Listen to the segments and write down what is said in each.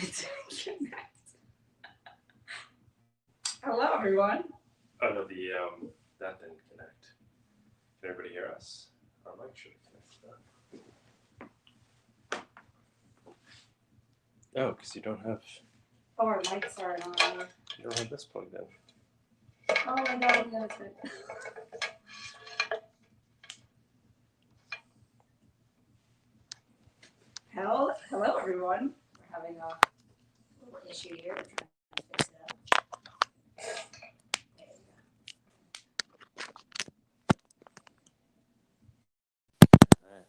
Connect. Hello, everyone. Oh no, that didn't connect. Can everybody hear us? Our mic should connect. Oh, because you don't have. Oh, our mics are on. You don't have this plugged in. Oh my God, no, it's good. Hello, everyone. We're having a little issue here. We're trying to fix it up. There we go.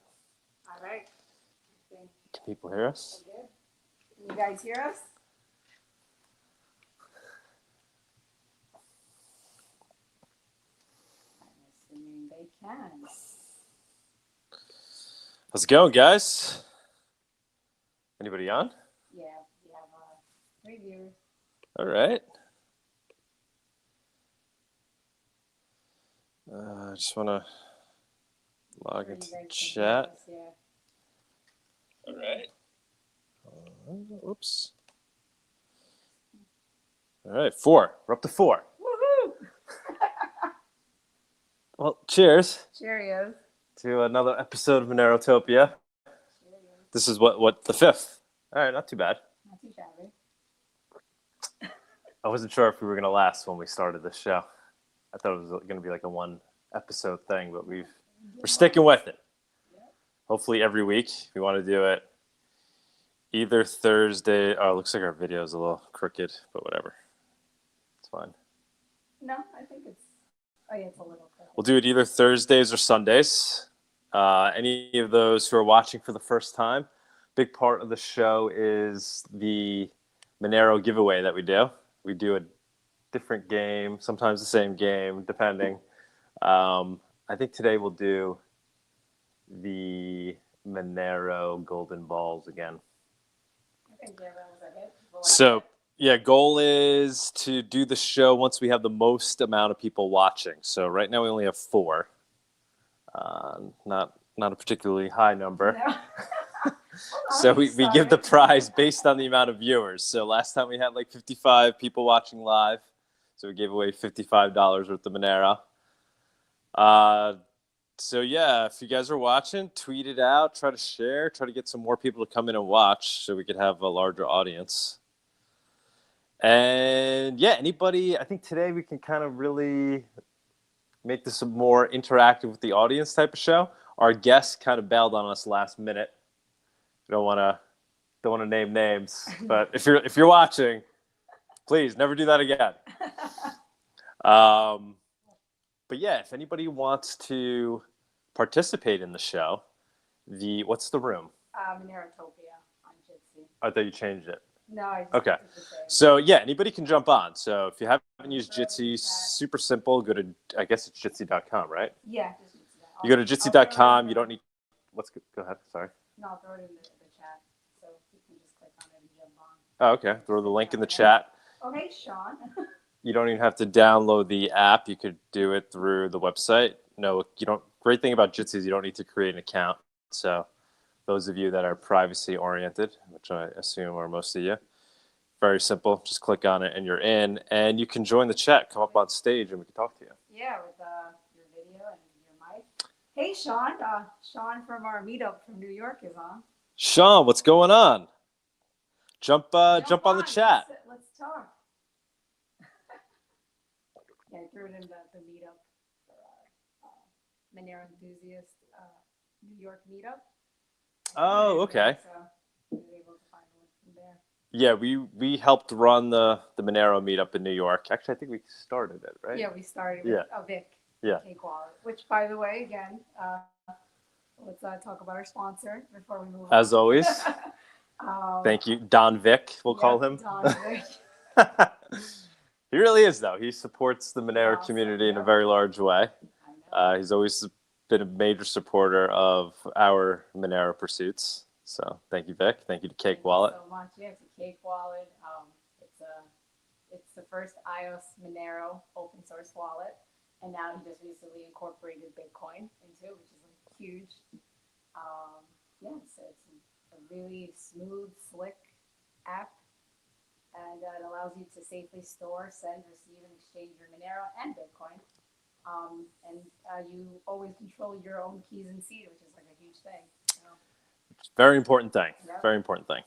All right. Can people hear us? Good. Can you guys hear us? I'm assuming they can. How's it going, guys? Anybody on? Yeah, we have 3 viewers. All right. I just want to log into the chat. Us, yeah. All right. Oops. All right, 4. We're up to 4. Woohoo! Well, cheers Cheerios. to another episode of Monerotopia. This is what the 5th. All right, not too bad. Not too shabby. I wasn't sure if we were going to last when we started this show. I thought it was going to be like a 1 episode thing, but we're sticking with it. Hopefully every week. We want to do it either Thursday. Oh, it looks like our video is a little crooked, but whatever. It's fine. No, I think it's. Oh yeah, it's a little crooked. We'll do it either Thursdays or Sundays. Any of those who are watching for the first time, big part of the show is the Monero giveaway that we do. We do a different game, sometimes the same game, depending. I think today we'll do the Monero golden balls again. I think that was like it. So, yeah, goal is to do the show once we have the most amount of people watching. So right now we only have 4. Not a particularly high number. No. So we give the prize based on the amount of viewers. So last time we had like 55 people watching live. So we gave away $55 worth of Monero. So yeah, if you guys are watching, tweet it out, try to share, try to get some more people to come in and watch so we could have a larger audience. And yeah, anybody, I think today we can kind of really make this a more interactive with the audience type of show. Our guest kind of bailed on us last minute. We don't want to name names, but if you're watching, please never do that again. But yeah, if anybody wants to participate in the show, what's the room? Monerotopia on Jitsi. I thought you changed it. No, I just Okay. did the same. So yeah, anybody can jump on. So if you haven't used Jitsi, super simple. Go to, I guess it's jitsi.com, right? Yeah, just Jitsi. You go to jitsi.com. You don't need. Go ahead. Sorry. No, I'll throw it in the chat, so you can just click on it and jump on. Oh, okay. Throw the link in the chat. Oh, hey, Sean. You don't even have to download the app. You could do it through the website. No, you don't. Great thing about Jitsi is you don't need to create an account. So those of you that are privacy oriented, which I assume are most of you, very simple. Just click on it and you're in, and you can join the chat. Come up on stage and we can talk to you. Yeah, with your video and your mic. Hey, Sean. Sean from our meetup from New York is on. Sean, what's going on? Jump on the chat. Let's talk. Yeah, I threw it in the meetup for Monero enthusiast New York meetup. Oh, okay. So we were able to find one from there. Yeah, we helped run the Monero meetup in New York. Actually, I think we started it, right? Yeah, we started with Vic. Yeah. Cake Wallet, which, by the way, again, let's talk about our sponsor before we move on. As always. Thank you. Don Vic, we'll call him. Don Vic. He really is, though. He supports the Monero community in a very large way. He's always been a major supporter of our Monero pursuits. So thank you, Vic. Thank you to Cake Wallet. Thank you so much. Yeah, it's a Cake Wallet. It's the first iOS Monero open source wallet. And now he just recently incorporated Bitcoin into it, which is like huge. So it's a really smooth, slick app and it allows you to safely store, send, receive, and exchange your Monero and Bitcoin. And you always control your own keys and seed, which is like a huge thing. So, Very important thing. yep. Very important thing.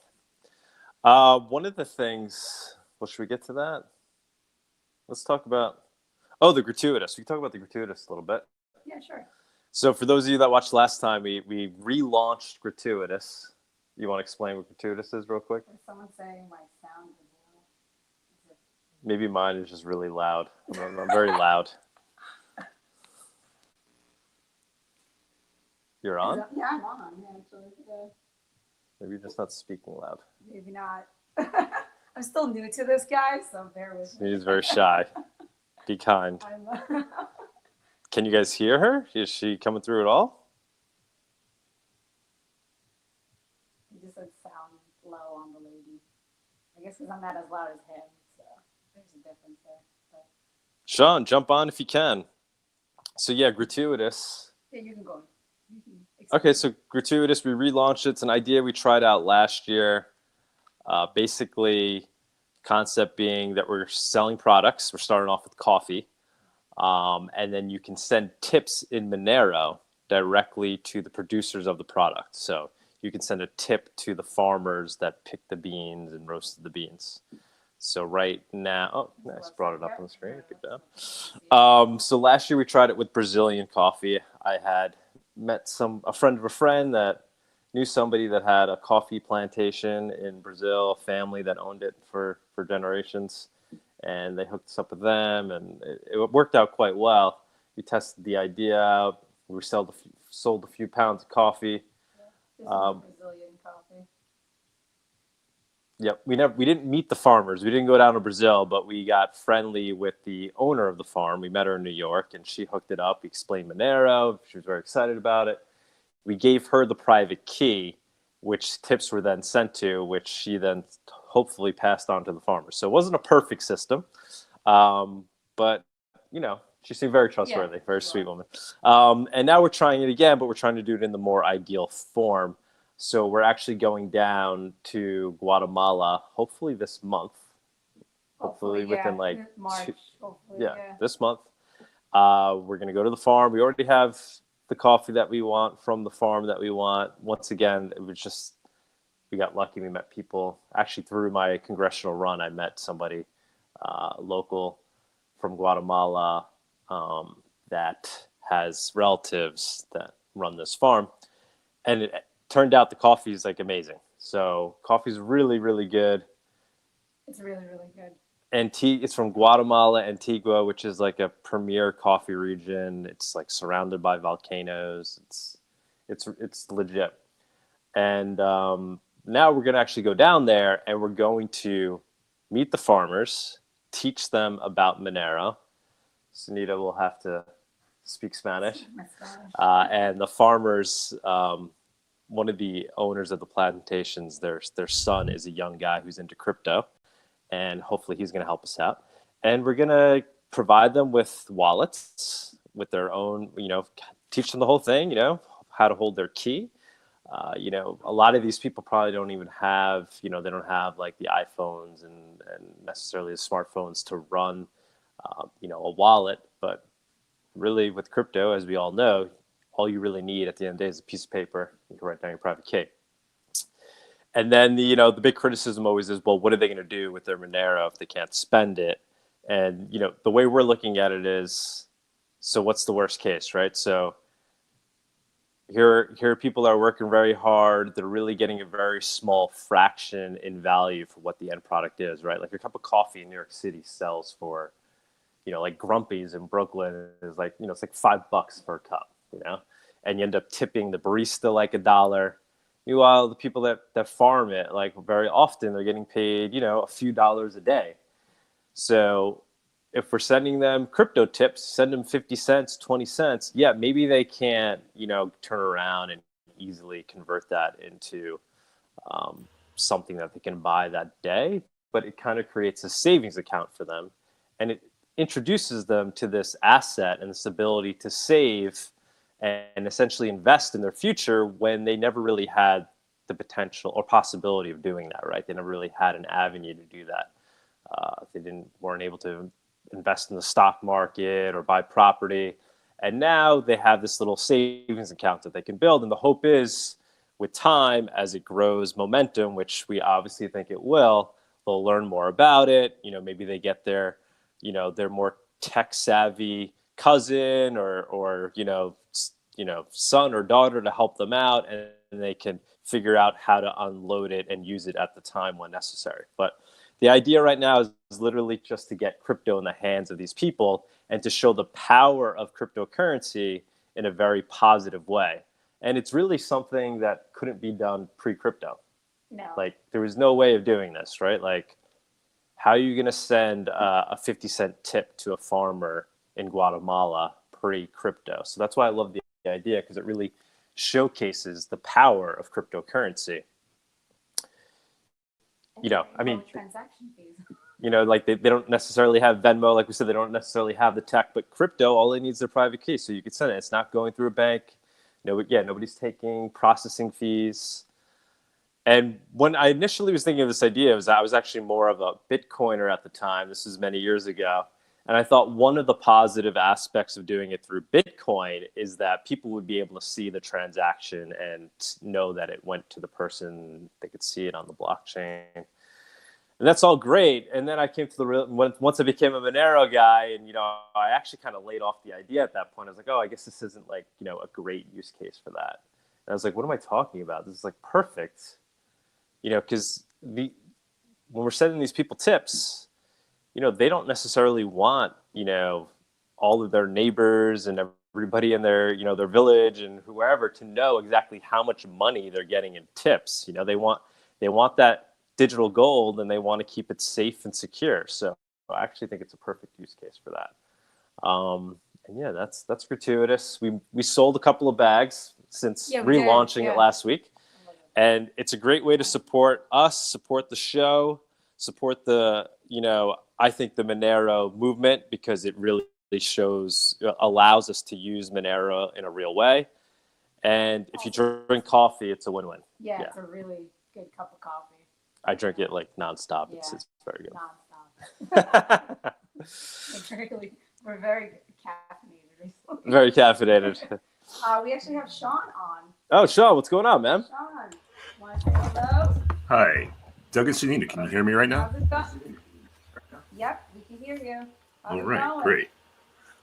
One of the things, well, should we get to that? Let's talk about, the gratuitous. We can talk about the gratuitous a little bit. Yeah, sure. So for those of you that watched last time, we relaunched gratuitous. You want to explain what gratuitous is real quick? There's someone saying my sound is low. Maybe mine is just really loud. I'm very loud. You're on? Yeah, I'm on. Yeah, actually. Yeah. Maybe you're just not speaking loud. Maybe not. I'm still new to this, guy, so bear with me. He's very shy. Be kind. Can you guys hear her? Is she coming through at all? You just said sound low on the lady. I guess because I'm not as loud as him, so there's a difference there. But... Sean, jump on if you can. So yeah, gratuitous. Yeah, you can go. Okay, so gratuitous, we relaunched it. It's an idea we tried out last year. Basically, concept being that we're selling products. We're starting off with coffee. And then you can send tips in Monero directly to the producers of the product. So you can send a tip to the farmers that picked the beans and roasted the beans. So right now, nice, brought it up on the screen. Good job. So last year we tried it with Brazilian coffee. I had met a friend of a friend that knew somebody that had a coffee plantation in Brazil, a family that owned it for generations. And they hooked us up with them, and it worked out quite well. We tested the idea out. We sold a few pounds of coffee. Yeah, this is Brazilian coffee. Yep, we didn't meet the farmers. We didn't go down to Brazil, but we got friendly with the owner of the farm. We met her in New York, and she hooked it up. We explained Monero. She was very excited about it. We gave her the private key, which tips were then sent to, which she then hopefully passed on to the farmers. So it wasn't a perfect system, but she seemed very trustworthy, very sweet woman. And now we're trying it again, but we're trying to do it in the more ideal form. So we're actually going down to Guatemala, hopefully this month. Hopefully within like March. This month. We're going to go to the farm. We already have the coffee that we want from the farm that we want. Once again, it was just, we got lucky. We met people. Actually, through my congressional run, I met somebody local from Guatemala that has relatives that run this farm. And it turned out the coffee is like amazing. So coffee is really, really good. It's really, really good. It's from Guatemala, Antigua, which is like a premier coffee region. It's like surrounded by volcanoes. It's legit. And now we're going to actually go down there, and we're going to meet the farmers, teach them about Monero. Sunita will have to speak Spanish. And the farmers, one of the owners of the plantations, their son is a young guy who's into crypto. And hopefully he's going to help us out. And we're going to provide them with wallets, with their own, teach them the whole thing, how to hold their key. A lot of these people probably don't even have, they don't have like the iPhones and necessarily the smartphones to run, a wallet. But really with crypto, as we all know, all you really need at the end of the day is a piece of paper. You can write down your private key. And then the big criticism always is, well, what are they going to do with their Monero if they can't spend it? And the way we're looking at it is, so what's the worst case, right? So here are people that are working very hard. They're really getting a very small fraction in value for what the end product is, right? Like a cup of coffee in New York City sells for, like Grumpy's in Brooklyn is like, it's like $5 for a cup, and you end up tipping the barista like $1. Meanwhile, the people that farm it, like very often, they're getting paid, a few dollars a day. So if we're sending them crypto tips, send them 50 cents, 20 cents. Yeah, maybe they can't, turn around and easily convert that into something that they can buy that day. But it kind of creates a savings account for them. And it introduces them to this asset and this ability to save and essentially invest in their future when they never really had the potential or possibility of doing that, right? They never really had an avenue to do that. They weren't able to invest in the stock market or buy property. And now they have this little savings account that they can build. And the hope is with time, as it grows momentum, which we obviously think it will, they'll learn more about it. Maybe they get their more tech savvy cousin or son or daughter to help them out, and they can figure out how to unload it and use it at the time when necessary. But the idea right now is literally just to get crypto in the hands of these people and to show the power of cryptocurrency in a very positive way. And it's really something that couldn't be done pre-crypto. No. Like, there was no way of doing this, right? Like, how are you going to send a 50-cent tip to a farmer in Guatemala pre-crypto? So that's why I love the idea, because it really showcases the power of cryptocurrency. Transaction fees. Like they don't necessarily have Venmo. Like we said, they don't necessarily have the tech, but crypto, all it needs is their private key. So you could send it. It's not going through a bank. Nobody's taking processing fees. And when I initially was thinking of this idea, I was actually more of a Bitcoiner at the time. This was many years ago. And I thought one of the positive aspects of doing it through Bitcoin is that people would be able to see the transaction and know that it went to the person. They could see it on the blockchain. And that's all great. And then I came to once I became a Monero guy, and, I actually kind of laid off the idea at that point. I was like, oh, I guess this isn't like, a great use case for that. And I was like, what am I talking about? This is like perfect. Because when we're sending these people tips, they don't necessarily want, all of their neighbors and everybody in their, their village and whoever to know exactly how much money they're getting in tips. They want that digital gold, and they want to keep it safe and secure. So I actually think it's a perfect use case for that. And yeah, that's gratuitous. We sold a couple of bags since relaunching it last week. And it's a great way to support us, support the show, support the, I think the Monero movement, because it really allows us to use Monero in a real way. And if you drink coffee, it's a win-win. Yeah, it's a really good cup of coffee. I drink it like nonstop. Yeah, it's very good. Nonstop. We're very caffeinated recently. Very caffeinated. We actually have Sean on. Oh, Sean, what's going on, man? Sean, want to say hello? Hi, Doug and Sunita. Can you hear me right now? How's it going? Yep, we can hear you. All right, great.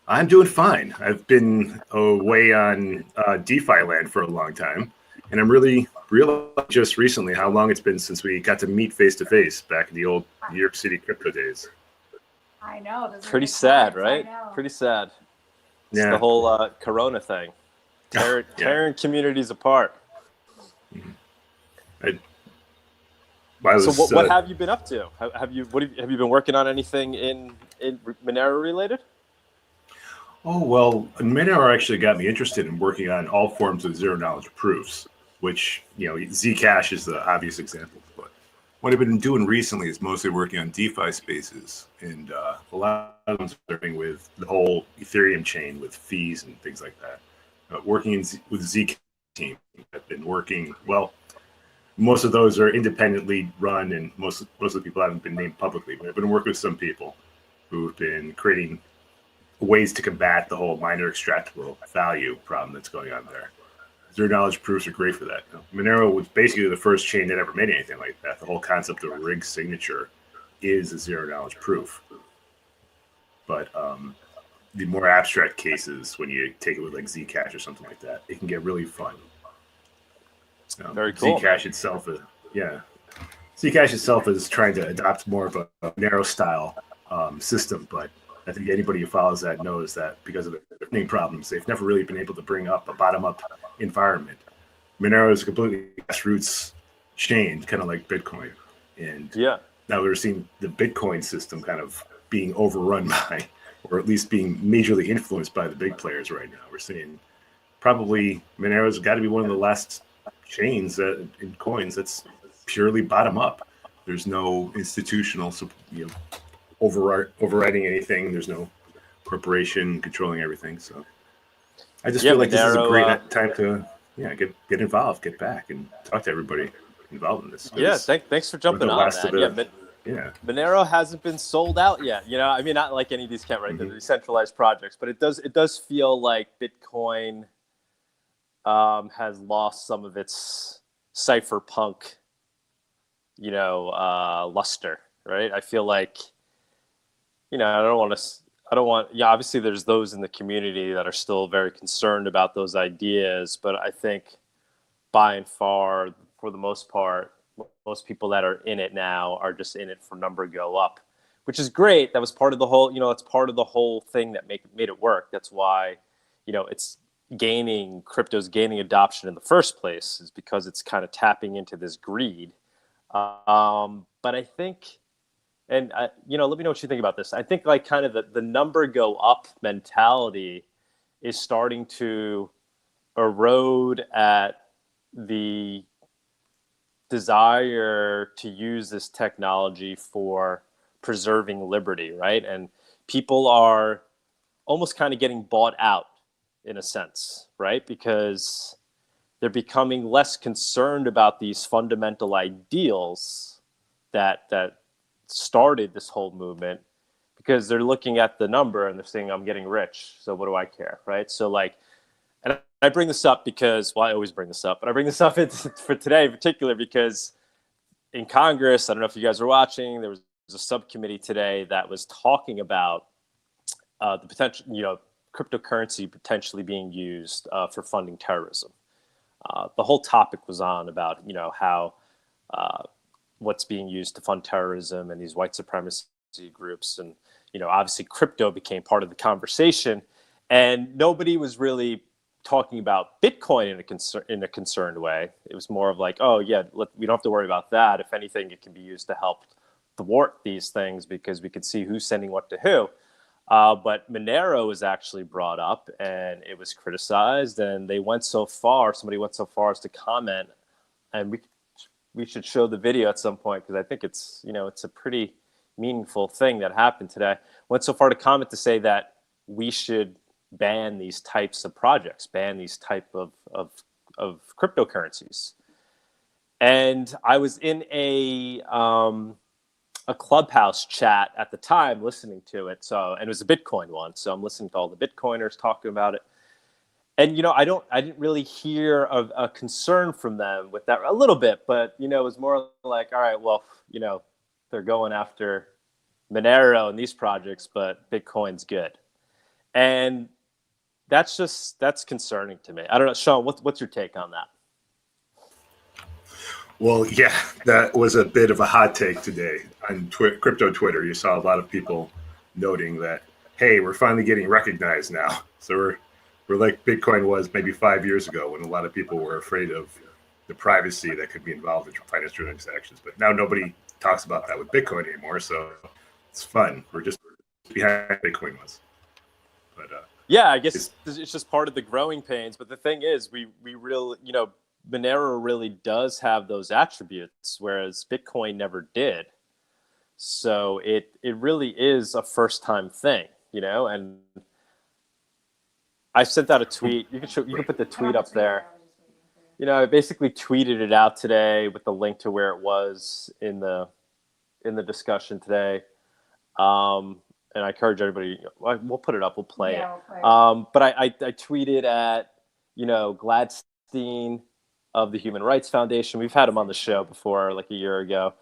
I'm doing fine. I've been away on DeFi land for a long time, and I'm really realized just recently how long it's been since we got to meet face to face back in the old New York City crypto days. I know. Pretty sad, right? Pretty sad. It's the whole Corona thing, tearing communities apart. So what have you been up to? Have you been working on anything in Monero related? Oh, well, Monero actually got me interested in working on all forms of zero knowledge proofs, which, Zcash is the obvious example. But what I've been doing recently is mostly working on DeFi spaces, and a lot of them starting with the whole Ethereum chain with fees and things like that. Working with Zcash team, I've been working, well, most of those are independently run, and most of the people haven't been named publicly, but I've been working with some people who've been creating ways to combat the whole miner extractable value problem that's going on there. Zero knowledge proofs are great for that. Monero was basically the first chain that ever made anything like that. The whole concept of a rig signature is a zero knowledge proof. But the more abstract cases, when you take it with like Zcash or something like that, it can get really fun. Very cool. Zcash itself is trying to adopt more of a Monero style system, but I think anybody who follows that knows that because of the name problems, they've never really been able to bring up a bottom-up environment. Monero is a completely grassroots chain, kind of like Bitcoin. And now we're seeing the Bitcoin system kind of being overrun by, or at least being majorly influenced by the big players right now. We're seeing probably Monero's got to be one of the last chains in coins that's purely bottom-up. There's no institutional overriding anything. There's no corporation controlling everything. So I just feel like this is a great time to get involved, get back, and talk to everybody involved in this. Yeah, thanks for jumping on that. Yeah. Monero hasn't been sold out yet. You know, I mean, not like any of these can't, right? They're decentralized projects, but it does feel like Bitcoin has lost some of its cypherpunk, luster, right? I feel like, I don't want, yeah, obviously there's those in the community that are still very concerned about those ideas, but I think by and far, for the most part, most people that are in it now are just in it for number go up, which is great. That was part of the whole, it's part of the whole thing that made it work. That's why, it's crypto's gaining adoption in the first place, is because it's kind of tapping into this greed. But I think, and let me know what you think about this. I think like kind of the number go up mentality is starting to erode at the desire to use this technology for preserving liberty, right? And people are almost kind of getting bought out in a sense, right? Because they're becoming less concerned about these fundamental ideals that started this whole movement, because they're looking at the number and they're saying, I'm getting rich, so what do I care, right? So like, and I bring this up because, well, I always bring this up, but I bring this up for today in particular because in Congress, I don't know if you guys were watching, there was a subcommittee today that was talking about the potential, cryptocurrency potentially being used for funding terrorism. The whole topic was on about, how what's being used to fund terrorism and these white supremacy groups. And, obviously crypto became part of the conversation, and nobody was really talking about Bitcoin in a concerned way. It was more of like, oh yeah, we don't have to worry about that. If anything, it can be used to help thwart these things because we can see who's sending what to who. But Monero was actually brought up and it was criticized, and somebody went so far as to comment, and we should show the video at some point because I think it's, it's a pretty meaningful thing that happened today. Went so far to comment to say that we should ban these types of projects, ban these type of cryptocurrencies. And I was in a Clubhouse chat at the time listening to it. And it was a Bitcoin one. So I'm listening to all the Bitcoiners talking about it. And, I didn't really hear a concern from them with that, a little bit, but, it was more like, all right, well, they're going after Monero and these projects, but Bitcoin's good. And that's concerning to me. I don't know, Sean, what's your take on that? Well, yeah, that was a bit of a hot take today on crypto Twitter. You saw a lot of people noting that, hey, we're finally getting recognized now. So we're like Bitcoin was maybe 5 years ago when a lot of people were afraid of the privacy that could be involved in financial transactions. But now nobody talks about that with Bitcoin anymore. So it's fun. We're just behind Bitcoin was. But yeah, I guess it's just part of the growing pains. But the thing is, we really, Monero really does have those attributes, whereas Bitcoin never did. So it really is a first time thing, and I sent out a tweet. You can put the tweet up there. I basically tweeted it out today with the link to where it was in the discussion today. And I encourage everybody, we'll put it up, we'll play it. But I tweeted at, Gladstein of the Human Rights Foundation. We've had him on the show before, like a year ago.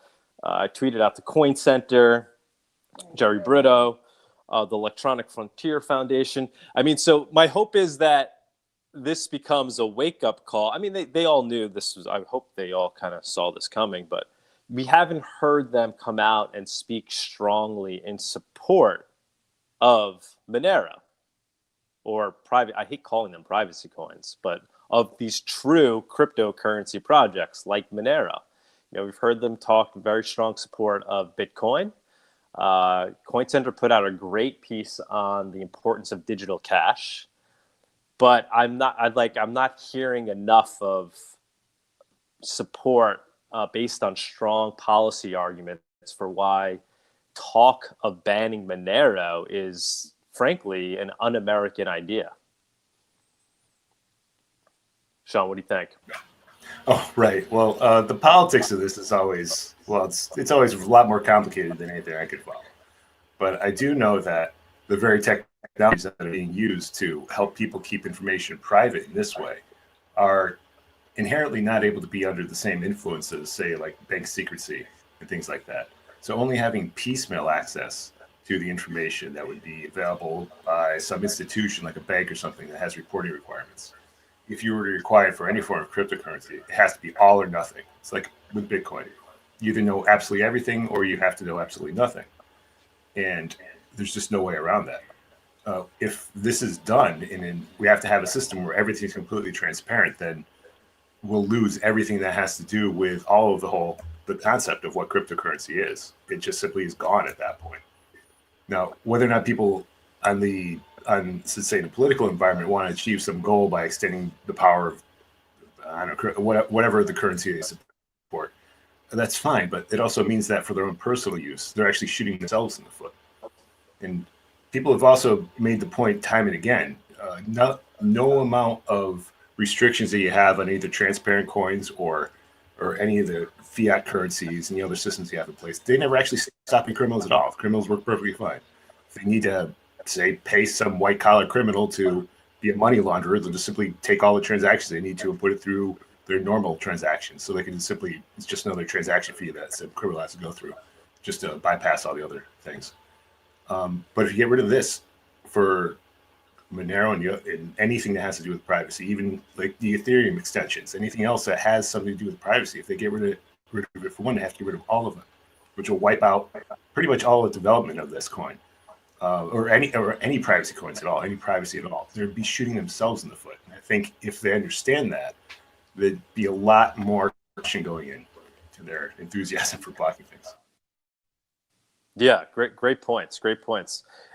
I tweeted out to Coin Center, Jerry Brito, the Electronic Frontier Foundation. I mean, so my hope is that this becomes a wake-up call. I mean, they all knew this was, I hope they all kind of saw this coming, but we haven't heard them come out and speak strongly in support of Monero or I hate calling them privacy coins, but of these true cryptocurrency projects like Monero. We've heard them talk very strong support of Bitcoin. Coin Center put out a great piece on the importance of digital cash, but I'm not hearing enough of support based on strong policy arguments for why talk of banning Monero is, frankly, an un-American idea. Sean, what do you think? Oh, right. Well, the politics of this is always, well, it's always a lot more complicated than anything I could follow. But I do know that the very technologies that are being used to help people keep information private in this way are inherently not able to be under the same influences, say like bank secrecy and things like that. So only having piecemeal access to the information that would be available by some institution like a bank or something that has reporting requirements. If you were to require it for any form of cryptocurrency, it has to be all or nothing. It's like with Bitcoin. You either know absolutely everything or you have to know absolutely nothing. And there's just no way around that. If this is done and we have to have a system where everything's completely transparent, then we'll lose everything that has to do with all of the concept of what cryptocurrency is. It just simply is gone at that point. Now, whether or not people on say the political environment want to achieve some goal by extending the power of I don't know whatever the currency they support, that's fine. But it also means that for their own personal use, they're actually shooting themselves in the foot. And people have also made the point time and again: no amount of restrictions that you have on either transparent coins or any of the fiat currencies and the other systems you have in place, they never actually stopping criminals at all. Criminals work perfectly fine. If they need to, say, pay some white collar criminal to be a money launderer, they'll just simply take all the transactions they need to and put it through their normal transactions. So they can simply, it's just another transaction fee that some criminal has to go through just to bypass all the other things. But if you get rid of this for Monero and anything that has to do with privacy, even like the Ethereum extensions, anything else that has something to do with privacy, if they get rid of it for one, they have to get rid of all of them, which will wipe out pretty much all the development of this coin, or any privacy coins at all, any privacy at all. They'd be shooting themselves in the foot. And I think if they understand that, there'd be a lot more action going in to their enthusiasm for blocking things. Yeah, great points.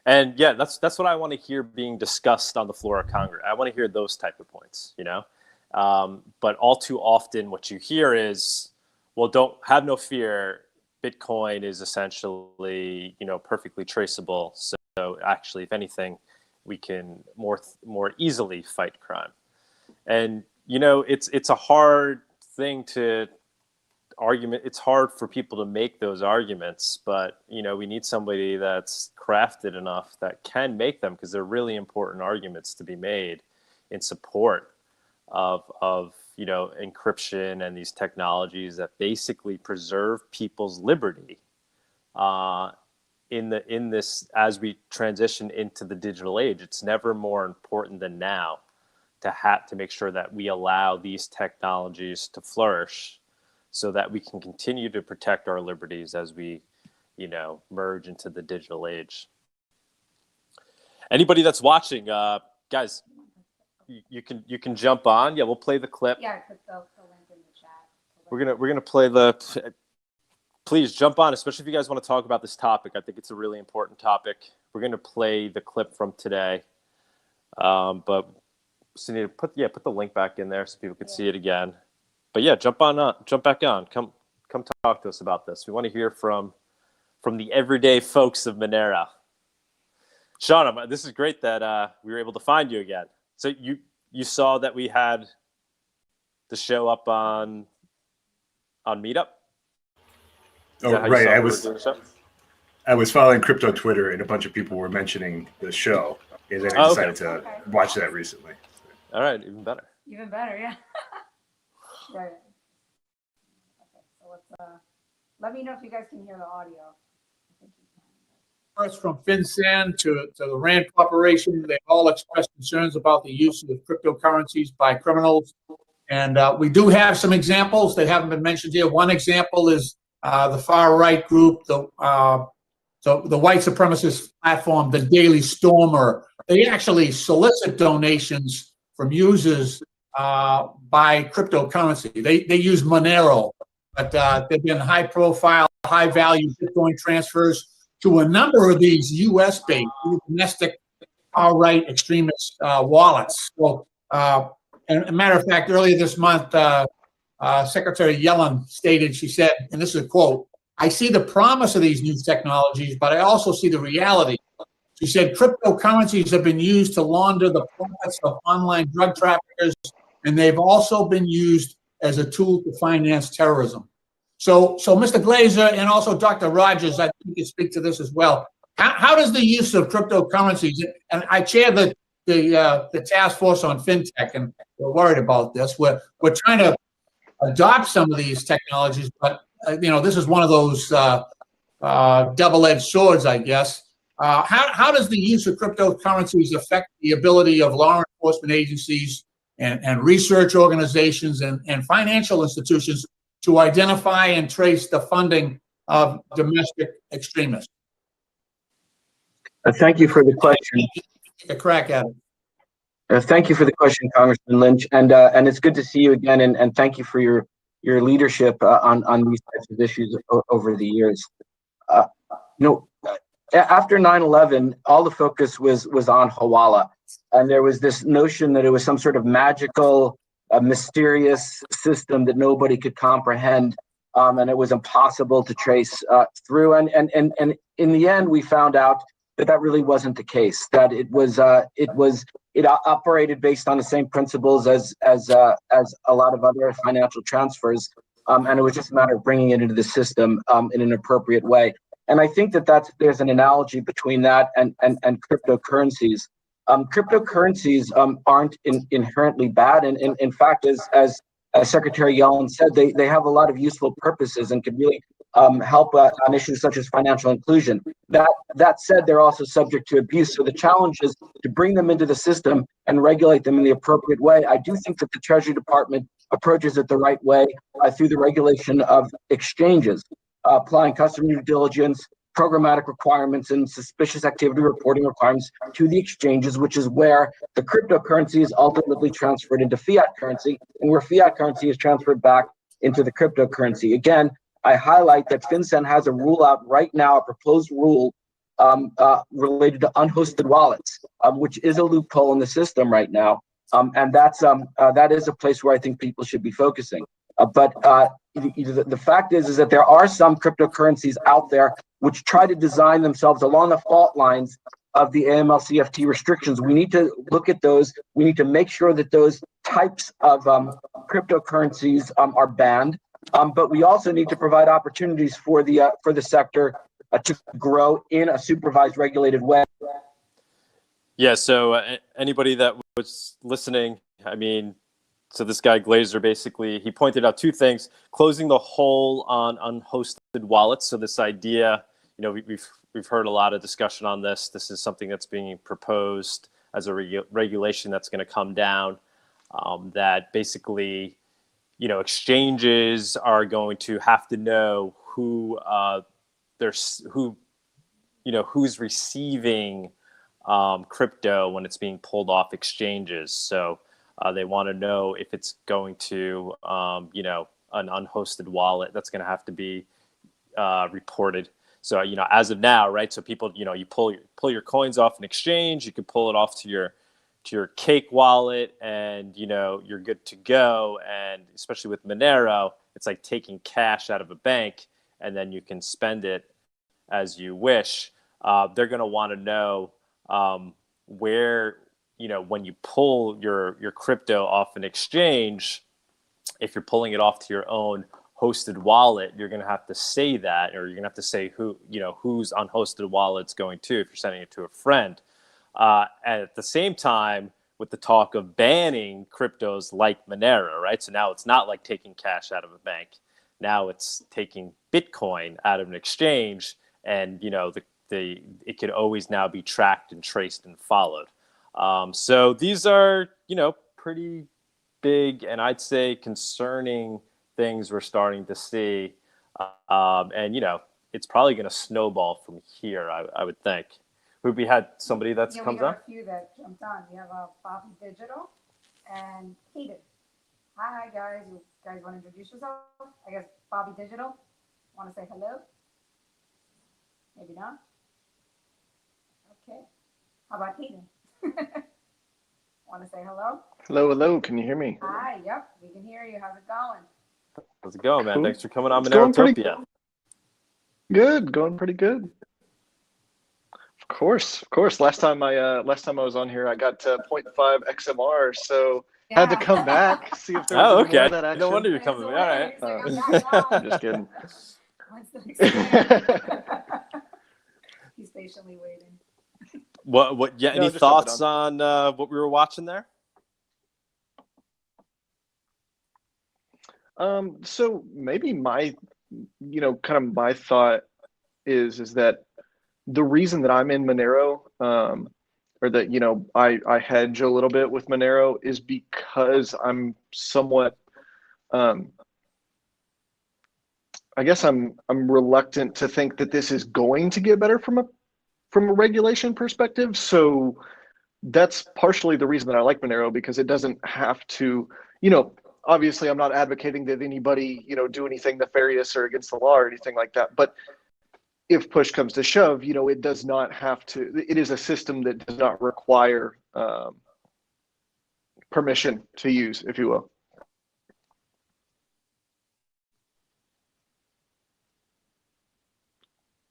And yeah, that's what I want to hear being discussed on the floor of Congress. I want to hear those type of points, but all too often what you hear is, well, don't have no fear. Bitcoin is essentially, perfectly traceable. So actually, if anything, we can more easily fight crime. And, it's a hard thing to argument. It's hard for people to make those arguments, but we need somebody that's crafted enough that can make them, because they're really important arguments to be made in support of encryption and these technologies that basically preserve people's liberty in this as we transition into the digital age. It's never more important than now to make sure that we allow these technologies to flourish, so that we can continue to protect our liberties as we, merge into the digital age. Anybody that's watching, guys, you can jump on. Yeah, we'll play the clip. Yeah, I put the link in the chat. We're gonna play please jump on, especially if you guys want to talk about this topic. I think it's a really important topic. We're gonna play the clip from today. But so need to put the link back in there so people can see it again. But yeah, jump back on. Come talk to us about this. We want to hear from the everyday folks of Monero. Sean, this is great that we were able to find you again. So you saw that we had the show up on Meetup? Oh, right. I was following crypto Twitter, and a bunch of people were mentioning the show, and then I decided to watch that recently. All right, even better. Even better, yeah. Right. Okay, so let's let me know if you guys can hear the audio. I think you can. First, from FinCEN to the RAND Corporation, they all expressed concerns about the use of cryptocurrencies by criminals. And we do have some examples that haven't been mentioned here. One example is the far right group, the white supremacist platform, the Daily Stormer. They actually solicit donations from users by cryptocurrency. They use Monero, but they've been high-profile, high-value Bitcoin transfers to a number of these U.S.-based domestic far-right extremist wallets. So, and a matter of fact, earlier this month, Secretary Yellen stated, she said, and this is a quote, "I see the promise of these new technologies, but I also see the reality." She said, "Cryptocurrencies have been used to launder the profits of online drug traffickers, and they've also been used as a tool to finance terrorism. So Mr. Glazer and also Dr. Rogers, I think you can speak to this as well. How does the use of cryptocurrencies, and I chair the task force on fintech, and we're worried about this. We're trying to adopt some of these technologies, but this is one of those double-edged swords, I guess. How does the use of cryptocurrencies affect the ability of law enforcement agencies and research organizations and financial institutions to identify and trace the funding of domestic extremists? Thank you for the question. Take a crack at it. Thank you for the question, Congressman Lynch, and it's good to see you again, and thank you for your leadership on these types of issues over the years. After 9/11, all the focus was on Hawala, and there was this notion that it was some sort of magical, mysterious system that nobody could comprehend, and it was impossible to trace through. And in the end, we found out that really wasn't the case. That it operated based on the same principles as a lot of other financial transfers, and it was just a matter of bringing it into the system in an appropriate way. And I think there's an analogy between that and cryptocurrencies. Cryptocurrencies aren't inherently bad, and in fact, as Secretary Yellen said, they have a lot of useful purposes and could really help on issues such as financial inclusion. That said, they're also subject to abuse. So the challenge is to bring them into the system and regulate them in the appropriate way. I do think that the Treasury Department approaches it the right way through the regulation of exchanges, applying customer due diligence, programmatic requirements, and suspicious activity reporting requirements to the exchanges, which is where the cryptocurrency is ultimately transferred into fiat currency, and where fiat currency is transferred back into the cryptocurrency. Again, I highlight that FinCEN has a rule out right now, a proposed rule related to unhosted wallets, which is a loophole in the system right now, and that is a place where I think people should be focusing. But the fact is that there are some cryptocurrencies out there which try to design themselves along the fault lines of the AML-CFT restrictions. We need to look at those. We need to make sure that those types of cryptocurrencies are banned. But we also need to provide opportunities for the sector to grow in a supervised, regulated way. Yeah. So anybody that was listening, so this guy Glazer basically, he pointed out two things: closing the hole on unhosted wallets. So this idea, we've heard a lot of discussion on this. This is something that's being proposed as a regulation that's going to come down. That basically, exchanges are going to have to know who's receiving crypto when it's being pulled off exchanges. So they want to know if it's going to, an unhosted wallet that's going to have to be reported. So, as of now, right? So people, you pull your coins off an exchange, you can pull it off to your Cake wallet, and you're good to go. And especially with Monero, it's like taking cash out of a bank, and then you can spend it as you wish. They're going to want to know where, when you pull your crypto off an exchange, if you're pulling it off to your own hosted wallet, you're going to have to say that, or you're going to have to say whose unhosted wallet's going to, if you're sending it to a friend. And at the same time, with the talk of banning cryptos like Monero, right? So now it's not like taking cash out of a bank. Now it's taking Bitcoin out of an exchange, and it could always now be tracked and traced and followed. So these are pretty big, and I'd say concerning things we're starting to see, and it's probably going to snowball from here. I would think. We had somebody that comes up. We have a few that jumped on. We have Bobby Digital and Hayden. Hi guys. You guys want to introduce yourself? I guess Bobby Digital. Want to say hello? Maybe not. Okay. How about Hayden? Want to say hello? Hello. Can you hear me? Hi. Yep. We can hear you. How's it going? How's it going, man? Cool. Thanks for coming on It's going pretty Monerotopia. Good. Going pretty good. Of course. Last time I was on here, I got 0.5 XMR. So Had to Yeah. come back, see if there was Oh, any more okay. of that action. No wonder you're There's coming. a All right. way. He's like, I'm back now. Just kidding. When's the next game? He's patiently waiting. What? Yeah. No, Any just jumping thoughts on what we were watching there? So maybe my, kind of my thought is that the reason that I'm in Monero, or that, I hedge a little bit with Monero is because I'm somewhat, I guess I'm reluctant to think that this is going to get better from a regulation perspective. So that's partially the reason that I like Monero, because it doesn't have to, obviously I'm not advocating that anybody, do anything nefarious or against the law or anything like that. But if push comes to shove, it does not have to, it is a system that does not require permission to use, if you will.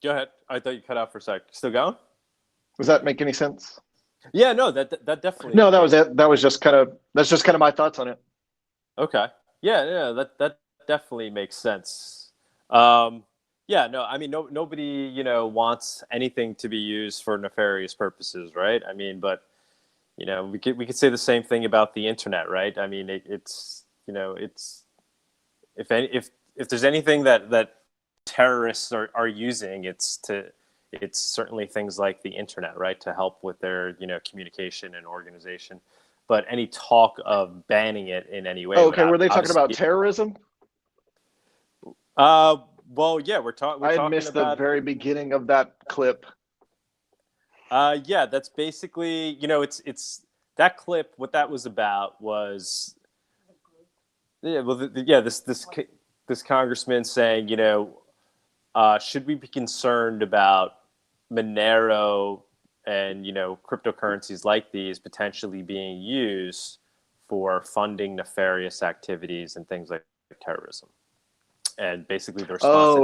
Go ahead. I thought you cut out for a sec. Still going? Does that make any sense? Yeah. No. That definitely. No, that was it. That's just kind of my thoughts on it. Okay. Yeah. That definitely makes sense. Yeah. No. I mean, nobody wants anything to be used for nefarious purposes, right? I mean, but we could say the same thing about the internet, right? I mean, it's if there's anything that terrorists are using, it's certainly things like the internet, right, to help with their communication and organization. But any talk of banning it in any way. Oh, okay, were they talking about terrorism? Well, yeah, we're talking. I had missed the very beginning of that clip. Yeah, that's basically it's that clip. What that was about was this congressman saying should we be concerned about Monero and cryptocurrencies like these potentially being used for funding nefarious activities and things like terrorism? And basically the response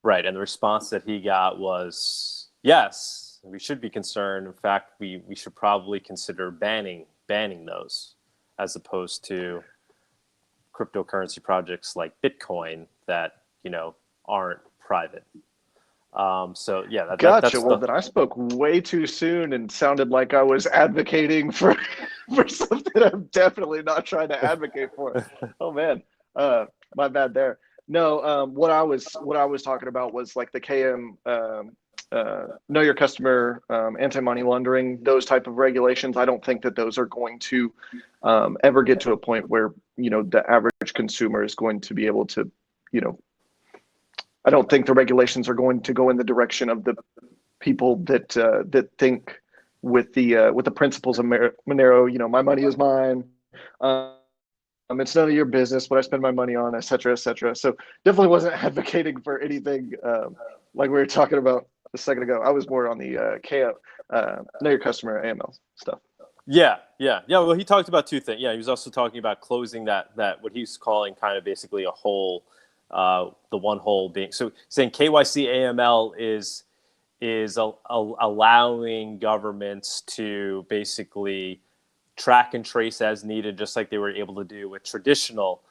right, and the response that he got was yes, we should be concerned. In fact, we should probably consider banning those as opposed to cryptocurrency projects like Bitcoin that aren't private. So yeah, Gotcha. Well, then I spoke way too soon and sounded like I was advocating for something I'm definitely not trying to advocate for. Oh man, my bad there. No, what I was talking about was like the KM, know your customer, anti-money laundering, those type of regulations. I don't think that those are going to ever get to a point where the average consumer is going to be able to I don't think the regulations are going to go in the direction of the people that think with the principles of Monero. My money is mine. It's none of your business what I spend my money on, et cetera, et cetera. So definitely wasn't advocating for anything like we were talking about a second ago. I was more on the know your customer AML stuff. Yeah. Well, he talked about two things. Yeah, he was also talking about closing that what he's calling kind of basically a hole. The one hole being so saying KYC AML is allowing governments to basically track and trace as needed, just like they were able to do with traditional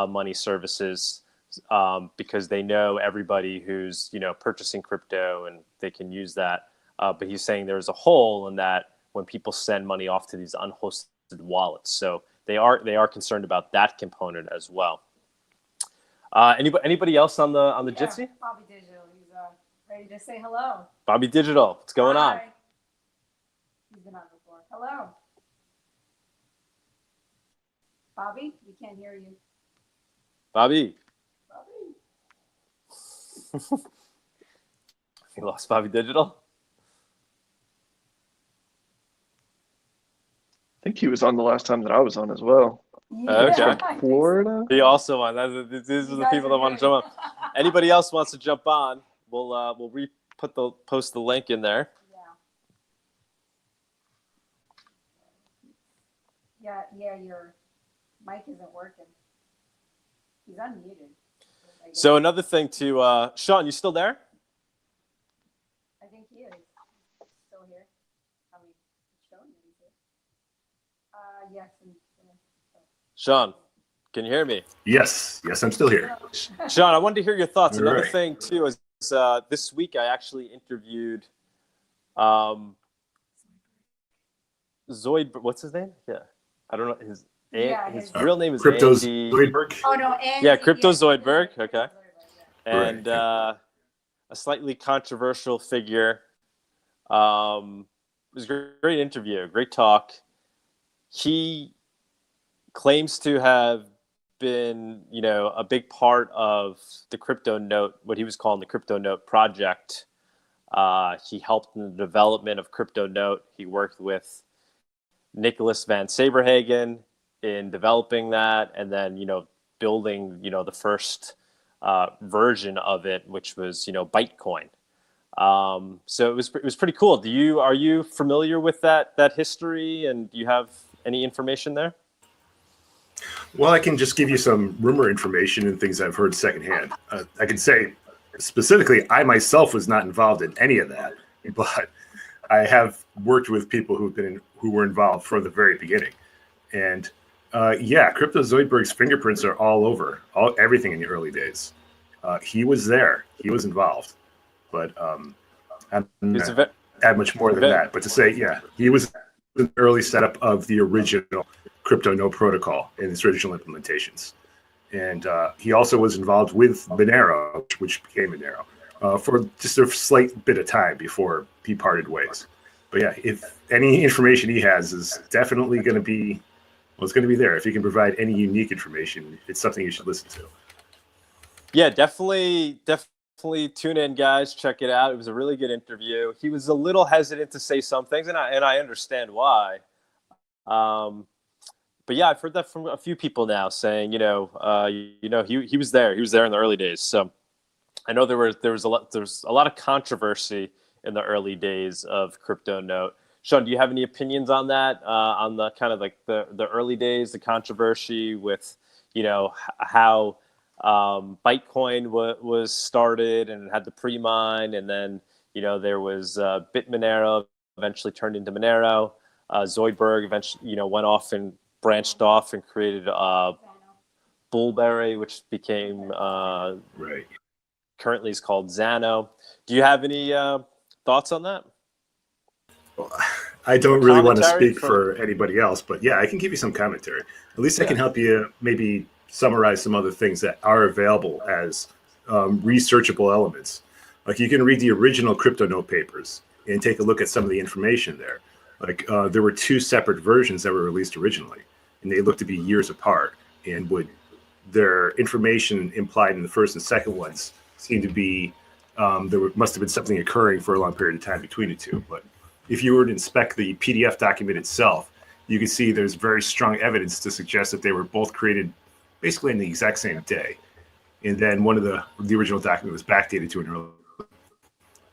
money services, because they know everybody who's purchasing crypto and they can use that. But he's saying there's a hole in that when people send money off to these unhosted wallets, so they are concerned about that component as well. Anybody else on the Jitsi? Bobby Digital, he's ready to say hello. Bobby Digital, what's going on? He's been on before. Hello, Bobby. We can't hear you. Bobby. You lost Bobby Digital? I think he was on the last time that I was on as well. Okay. Florida. He also won. These are the people that want to jump on. Anybody else wants to jump on? We'll post the link in there. Yeah. Your mic isn't working. He's unmuted. So another thing to Sean, you still there? I think he is still here. I mean, it's showing that he's here. Yes. Sean, can you hear me? Yes, I'm still here. Sean, I wanted to hear your thoughts. All Another right. thing too is this week I actually interviewed Zoid. What's his name? Yeah, I don't know his real name is Crypto Andy. Zoidberg. Oh no, Andy. Yeah, Crypto Zoidberg. Okay, Right. and a slightly controversial figure. It was a great interview, great talk. He claims to have been, a big part of the crypto note, what he was calling the crypto note project. He helped in the development of crypto note. He worked with Nicholas van Saberhagen in developing that, and then building the first version of it, which was Bytecoin. So it was pretty cool. Are you familiar with that history, and do you have any information there? Well, I can just give you some rumor information and things I've heard secondhand. I can say specifically, I myself was not involved in any of that, but I have worked with people who were involved from the very beginning. And Crypto Zoidberg's fingerprints are all over everything in the early days. He was there. He was involved. But I'm not add much more than that. But to say, he was the early setup of the original crypto node protocol in its original implementations. And he also was involved with Monero, which became Monero, for just a slight bit of time before he parted ways. But if any information he has is definitely going to be, it's going to be there. If he can provide any unique information, it's something you should listen to. Yeah, definitely tune in, guys. Check it out. It was a really good interview. He was a little hesitant to say some things, and I understand why. But I've heard that from a few people now saying, he was there. He was there in the early days. So I know there was a lot of controversy in the early days of crypto note. Sean, do you have any opinions on that? On the kind of like the early days, the controversy with, how Bytecoin was started and had the pre-mine, and then there was Monero eventually turned into Monero. Zoidberg eventually went off and branched off and created Bullberry, which became currently is called Xano. Do you have any thoughts on that? Well, I don't really want to speak for anybody else, but I can give you some commentary. At least I can help you maybe summarize some other things that are available as researchable elements. Like you can read the original crypto note papers and take a look at some of the information there. Like there were two separate versions that were released originally, and they looked to be years apart. And their information implied in the first and second ones seemed to be must have been something occurring for a long period of time between the two. But if you were to inspect the PDF document itself, you can see there's very strong evidence to suggest that they were both created basically in the exact same day. And then one of the original document was backdated to an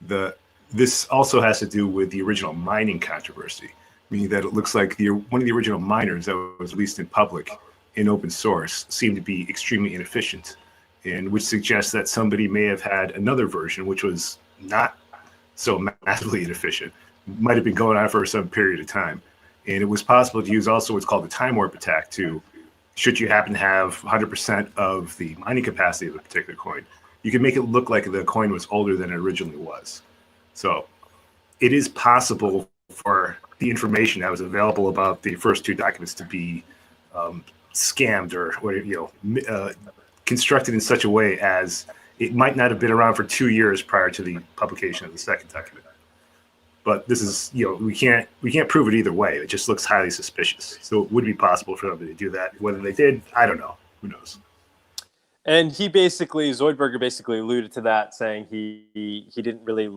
early. This also has to do with the original mining controversy, meaning that it looks like one of the original miners that was released in public in open source seemed to be extremely inefficient, and which suggests that somebody may have had another version which was not so massively inefficient, might have been going on for some period of time. And it was possible to use also what's called the time warp attack to, should you happen to have 100% of the mining capacity of a particular coin, you can make it look like the coin was older than it originally was. So it is possible for the information that was available about the first two documents to be scammed or constructed in such a way as it might not have been around for 2 years prior to the publication of the second document. But this is, we can't prove it either way. It just looks highly suspicious. So it would be possible for them to do that. Whether they did, I don't know. Who knows? And Zoidberger basically alluded to that, saying he didn't really,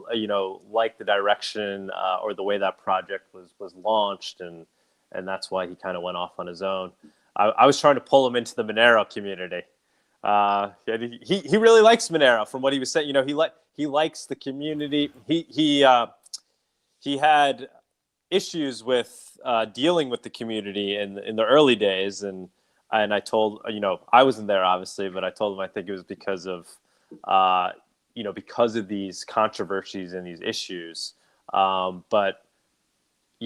like the direction or the way that project was launched, and that's why he kind of went off on his own. I was trying to pull him into the Monero community. He really likes Monero, from what he was saying. He likes the community. He had issues with dealing with the community in the early days, and I told, I wasn't there obviously, but I told him I think it was because of because of these controversies and these issues. But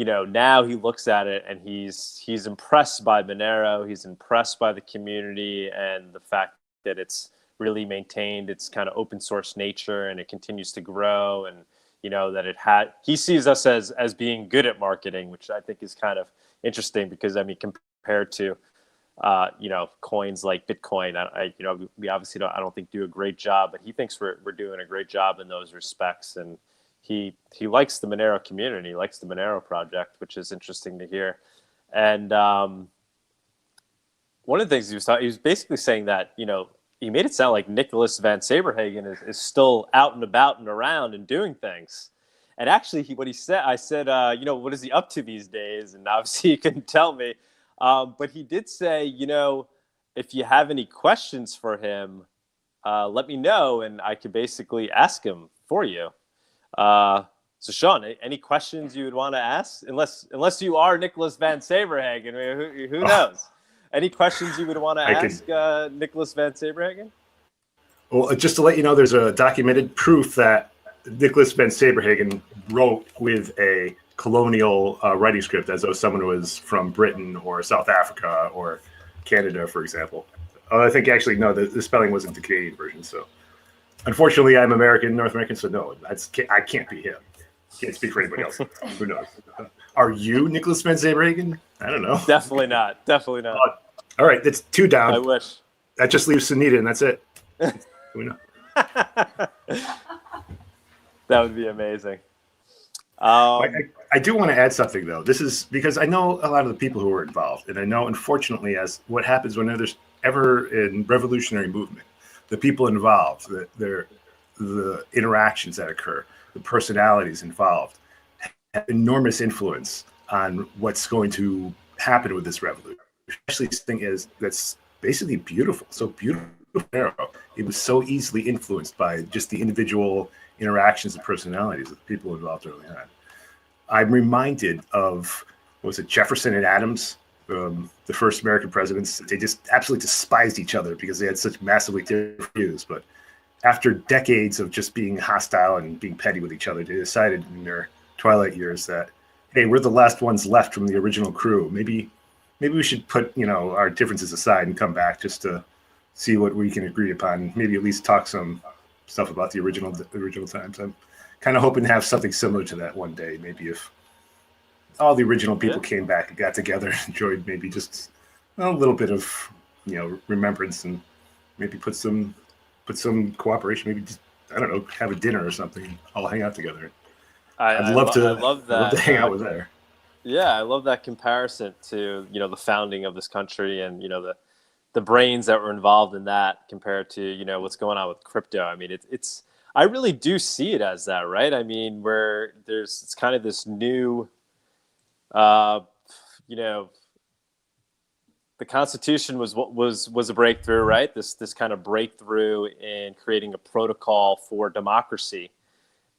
now he looks at it and he's impressed by Monero. He's impressed by the community and the fact that it's really maintained its kind of open source nature and it continues to grow. And, that he sees us as being good at marketing, which I think is kind of interesting because, I mean, compared to, coins like Bitcoin, we obviously I don't think do a great job, but he thinks we're doing a great job in those respects. And he likes the Monero community, likes the Monero project, which is interesting to hear. And one of the things he was basically saying that, he made it sound like Nicholas Van Saberhagen is still out and about and around and doing things. And actually, what he said, I said, what is he up to these days? And obviously he couldn't tell me. But he did say, if you have any questions for him, let me know and I could basically ask him for you. So Sean, any questions you would want to ask? Unless you are Nicholas Van Saberhagen, I mean, who knows? Any questions you would want to ask Nicholas Van Saberhagen? Well, just to let you know, there's a documented proof that Nicholas Van Saberhagen wrote with a colonial writing script, as though someone was from Britain or South Africa or Canada, for example. I think actually, no, the spelling wasn't the Canadian version. So unfortunately, I'm North American, so no, I can't be him. Can't speak for anybody else. Who knows? Are you Nicholas Van Saberhagen? I don't know. Definitely not. Definitely not. All right, that's 2 down. I wish. That just leaves Sunita, and that's it. Who knows? That would be amazing. I do want to add something, though. This is because I know a lot of the people who are involved, and I know, unfortunately, as what happens when there's ever in revolutionary movement, the people involved, the interactions that occur, the personalities involved, have enormous influence on what's going to happen with this revolution. Especially this thing that's basically beautiful, so beautiful. It was so easily influenced by just the individual interactions and personalities of the people involved early on. I'm reminded of, Jefferson and Adams, the first American presidents. They just absolutely despised each other because they had such massively different views. But after decades of just being hostile and being petty with each other, they decided in their twilight years that, hey, we're the last ones left from the original crew. Maybe we should put, our differences aside and come back just to see what we can agree upon. Maybe at least talk some stuff about the original times. I'm kind of hoping to have something similar to that one day. Maybe if all the original people came back and got together and enjoyed maybe just a little bit of, remembrance and maybe put some cooperation. Maybe just, I don't know, have a dinner or something. All hang out together. I'd love to hang out with there. Yeah, I love that comparison to, the founding of this country and, the brains that were involved in that compared to, what's going on with crypto. I mean, it's I really do see it as that, right? I mean, where it's kind of this new, the Constitution was a breakthrough, right? This kind of breakthrough in creating a protocol for democracy.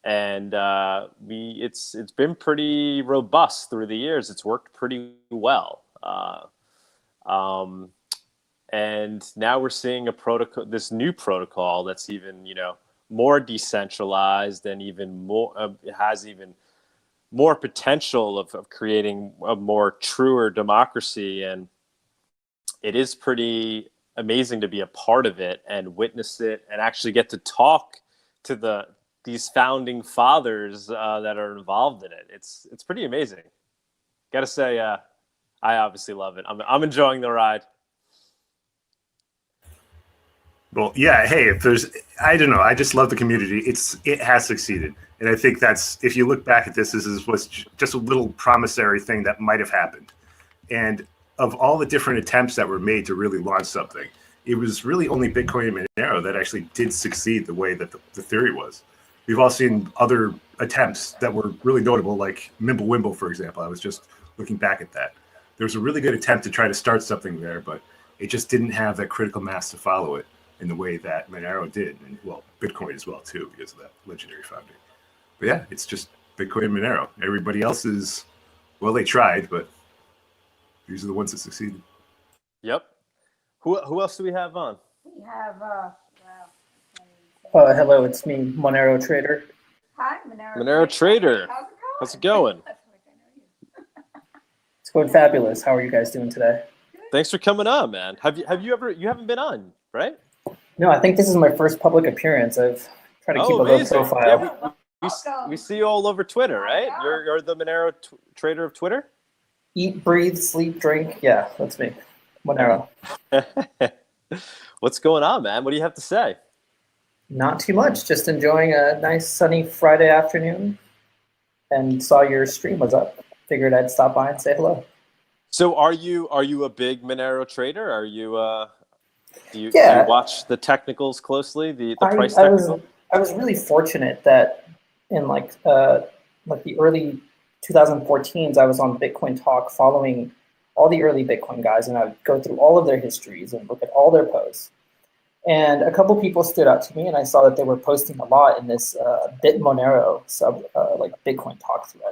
And it's been pretty robust through the years. It's worked pretty well. And now we're seeing this new protocol that's even, more decentralized and even more, has even more potential of creating a more truer democracy. And it is pretty amazing to be a part of it and witness it and actually get to talk to these founding fathers that are involved in it. It's pretty amazing. Got to say, I obviously love it. I'm enjoying the ride. Well, yeah. Hey, I don't know. I just love the community. It has succeeded, and I think that's, if you look back at this was just a little promissory thing that might have happened. And of all the different attempts that were made to really launch something, it was really only Bitcoin and Monero that actually did succeed the way that the theory was. We've all seen other attempts that were really notable, like Mimblewimble, for example. I was just looking back at that. There was a really good attempt to try to start something there, but it just didn't have that critical mass to follow it in the way that Monero did, and well, Bitcoin as well too, because of that legendary founding. But yeah, it's just Bitcoin and Monero. Everybody else is, well, they tried, but these are the ones that succeeded. Yep. Who else do we have on? We have, Hello, it's me, Monero Trader. Hi, Monero. Monero Trader. How's it going? How's It's going fabulous. How are you guys doing today? Thanks for coming on, man. Have you ever, you haven't been on, right? No, I think this is my first public appearance. I've tried to keep a low Amazing. profile. Yeah, we see you all over Twitter, right? You're the Monero Trader of Twitter? Eat, breathe, sleep, drink. Yeah, that's me. Monero. What's going on, man? What do you have to say? Not too much. Just enjoying a nice sunny Friday afternoon and saw your stream was up. Figured I'd stop by and say hello. So are you a big Monero trader? Are you do you watch the technicals closely, the price technical? I was really fortunate that in like the early 2014s, I was on Bitcoin Talk following all the early Bitcoin guys, and I would go through all of their histories and look at all their posts. And a couple people stood out to me, and I saw that they were posting a lot in this Monero like Bitcoin Talk thread.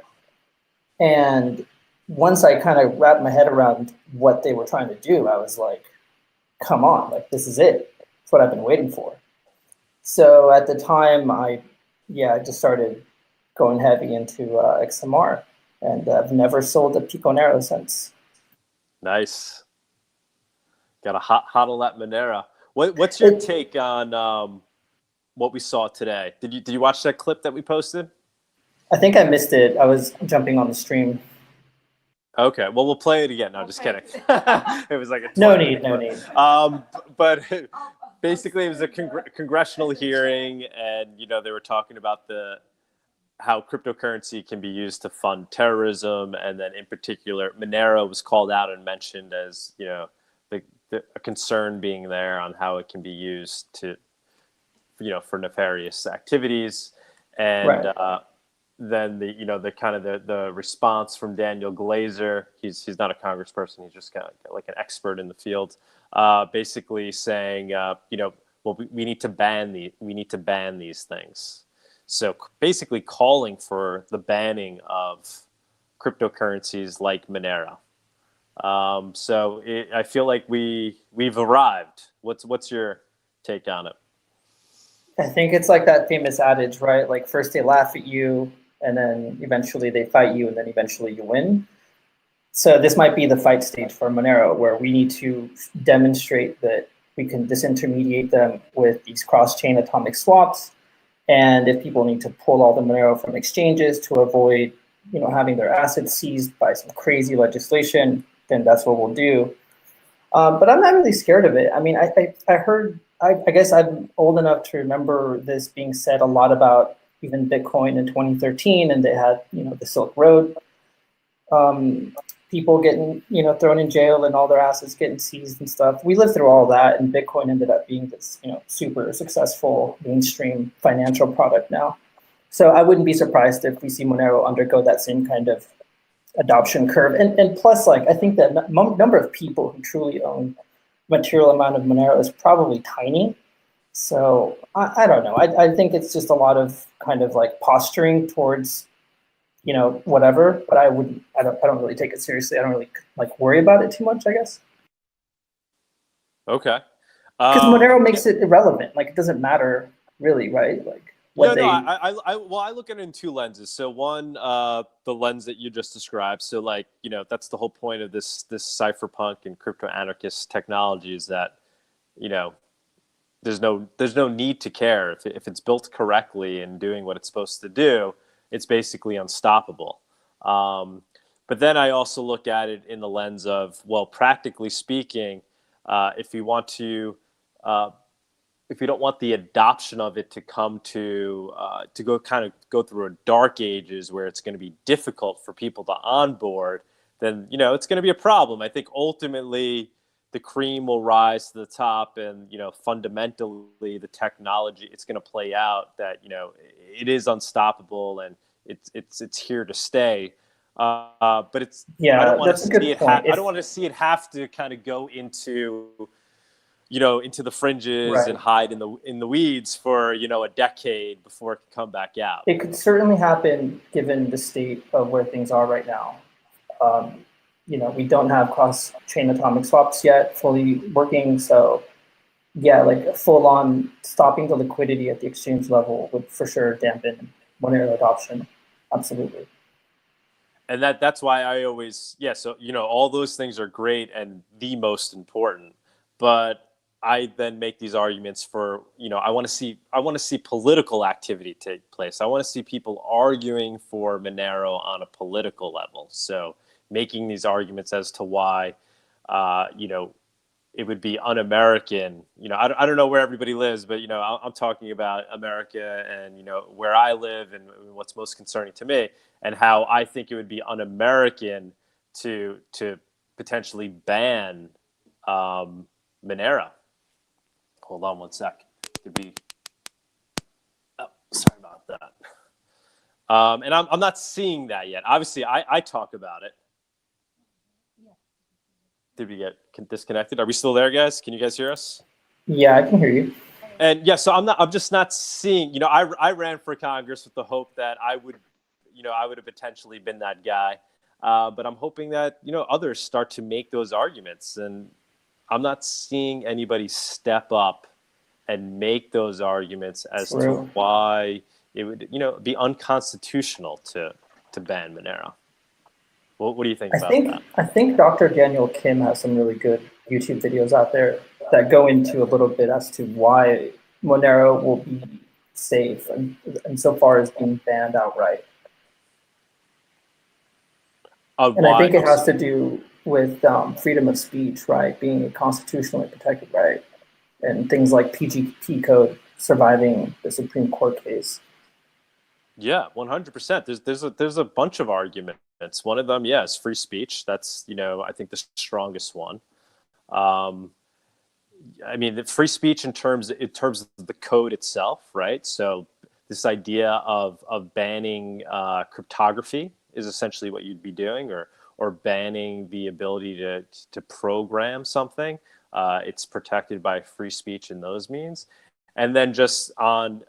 And once I kind of wrapped my head around what they were trying to do, I was like, come on, like this is it. It's what I've been waiting for. So at the time, I just started going heavy into XMR, and I've never sold a Piconero since. Nice. Got to hodl that Monero. What's your take on what we saw today? Did you watch that clip that we posted? I think I missed it. I was jumping on the stream. Okay, well, we'll play it again. No, just kidding. It was like a no need. But basically, it was a congressional hearing, and they were talking about how cryptocurrency can be used to fund terrorism, and then in particular, Monero was called out and mentioned as a concern being there on how it can be used to for nefarious activities, and right. Then the response from Daniel Glazer, he's not a congressperson, he's just kind of like an expert in the field, basically saying we need to ban these things. So basically calling for the banning of cryptocurrencies like Monero. I feel like we've arrived. What's your take on it? I think it's like that famous adage, right? Like first they laugh at you, and then eventually they fight you, and then eventually you win. So this might be the fight stage for Monero, where we need to demonstrate that we can disintermediate them with these cross-chain atomic swaps. And if people need to pull all the Monero from exchanges to avoid, having their assets seized by some crazy legislation, then that's what we'll do. But I'm not really scared of it. I mean, I guess I'm old enough to remember this being said a lot about even Bitcoin in 2013, and they had, the Silk Road, people getting, thrown in jail and all their assets getting seized and stuff. We lived through all that, and Bitcoin ended up being this, super successful mainstream financial product now. So I wouldn't be surprised if we see Monero undergo that same kind of adoption curve. And plus, I think that number of people who truly own material amount of Monero is probably tiny. So I don't know. I think it's just a lot of kind of posturing towards, whatever. But I don't really take it seriously. I don't really worry about it too much, I guess. Okay. Because Monero makes it irrelevant. It doesn't matter really, right? I look at it in two lenses. So one, the lens that you just described. So that's the whole point of this cypherpunk and crypto anarchist technology is that, there's no need to care if it's built correctly and doing what it's supposed to do. It's basically unstoppable. But then I also look at it in the lens of, well, practically speaking, if you don't want the adoption of it to come to go through a dark ages where it's going to be difficult for people to onboard, then it's going to be a problem. I think ultimately the cream will rise to the top, and fundamentally the technology, it's going to play out that it is unstoppable and it's here to stay. But it's I don't want to see it have to kind of go into into the fringes, right, and hide in the weeds for a decade before it can come back out. It could certainly happen given the state of where things are right now. We don't have cross-chain atomic swaps yet fully working, so yeah, full-on stopping the liquidity at the exchange level would for sure dampen Monero adoption. Absolutely. and that's why I always, so all those things are great and the most important, but I then make these arguments for, I want to see political activity take place. I want to see people arguing for Monero on a political level. So making these arguments as to why it would be un-American. I don't know where everybody lives, but I'm talking about America and where I live and what's most concerning to me, and how I think it would be un-American to potentially ban Monero. Hold on one sec. Sorry about that. And I'm not seeing that yet. Obviously, I talk about it. Did we get disconnected? Are we still there, guys? Can you guys hear us? Yeah, I can hear you. And so I'm just not seeing, I ran for Congress with the hope that I would have potentially been that guy. But I'm hoping that, others start to make those arguments. And I'm not seeing anybody step up and make those arguments as to why it would, be unconstitutional to ban Monero. What do you think about that? I think Dr. Daniel Kim has some really good YouTube videos out there that go into a little bit as to why Monero will be safe and so far as being banned outright. And I think it has to do with freedom of speech, right? Being a constitutionally protected right, and things like PGP code surviving the Supreme Court case. Yeah, 100%. There's a bunch of arguments. One of them, is free speech. That's I think the strongest one. I mean, the free speech in terms of the code itself, right? So this idea of banning cryptography is essentially what you'd be doing, or banning the ability to program something. It's protected by free speech in those means. And then just on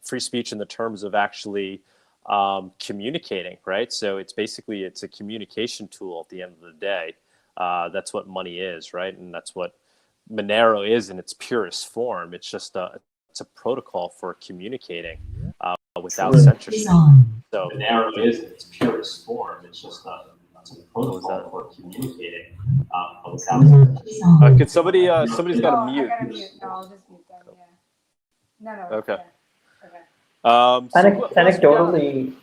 free speech in the terms of actually communicating, right? So it's a communication tool at the end of the day. That's what money is, right? And that's what Monero is in its purest form. It's just it's a protocol for communicating without censorship. So Monero is in its purest form. It's just it's a protocol for communicating without censorship. Could somebody's got to mute? I gotta mute. No, I'll just mute them. Yeah. No. Okay. Yeah. Okay. Anecdotally,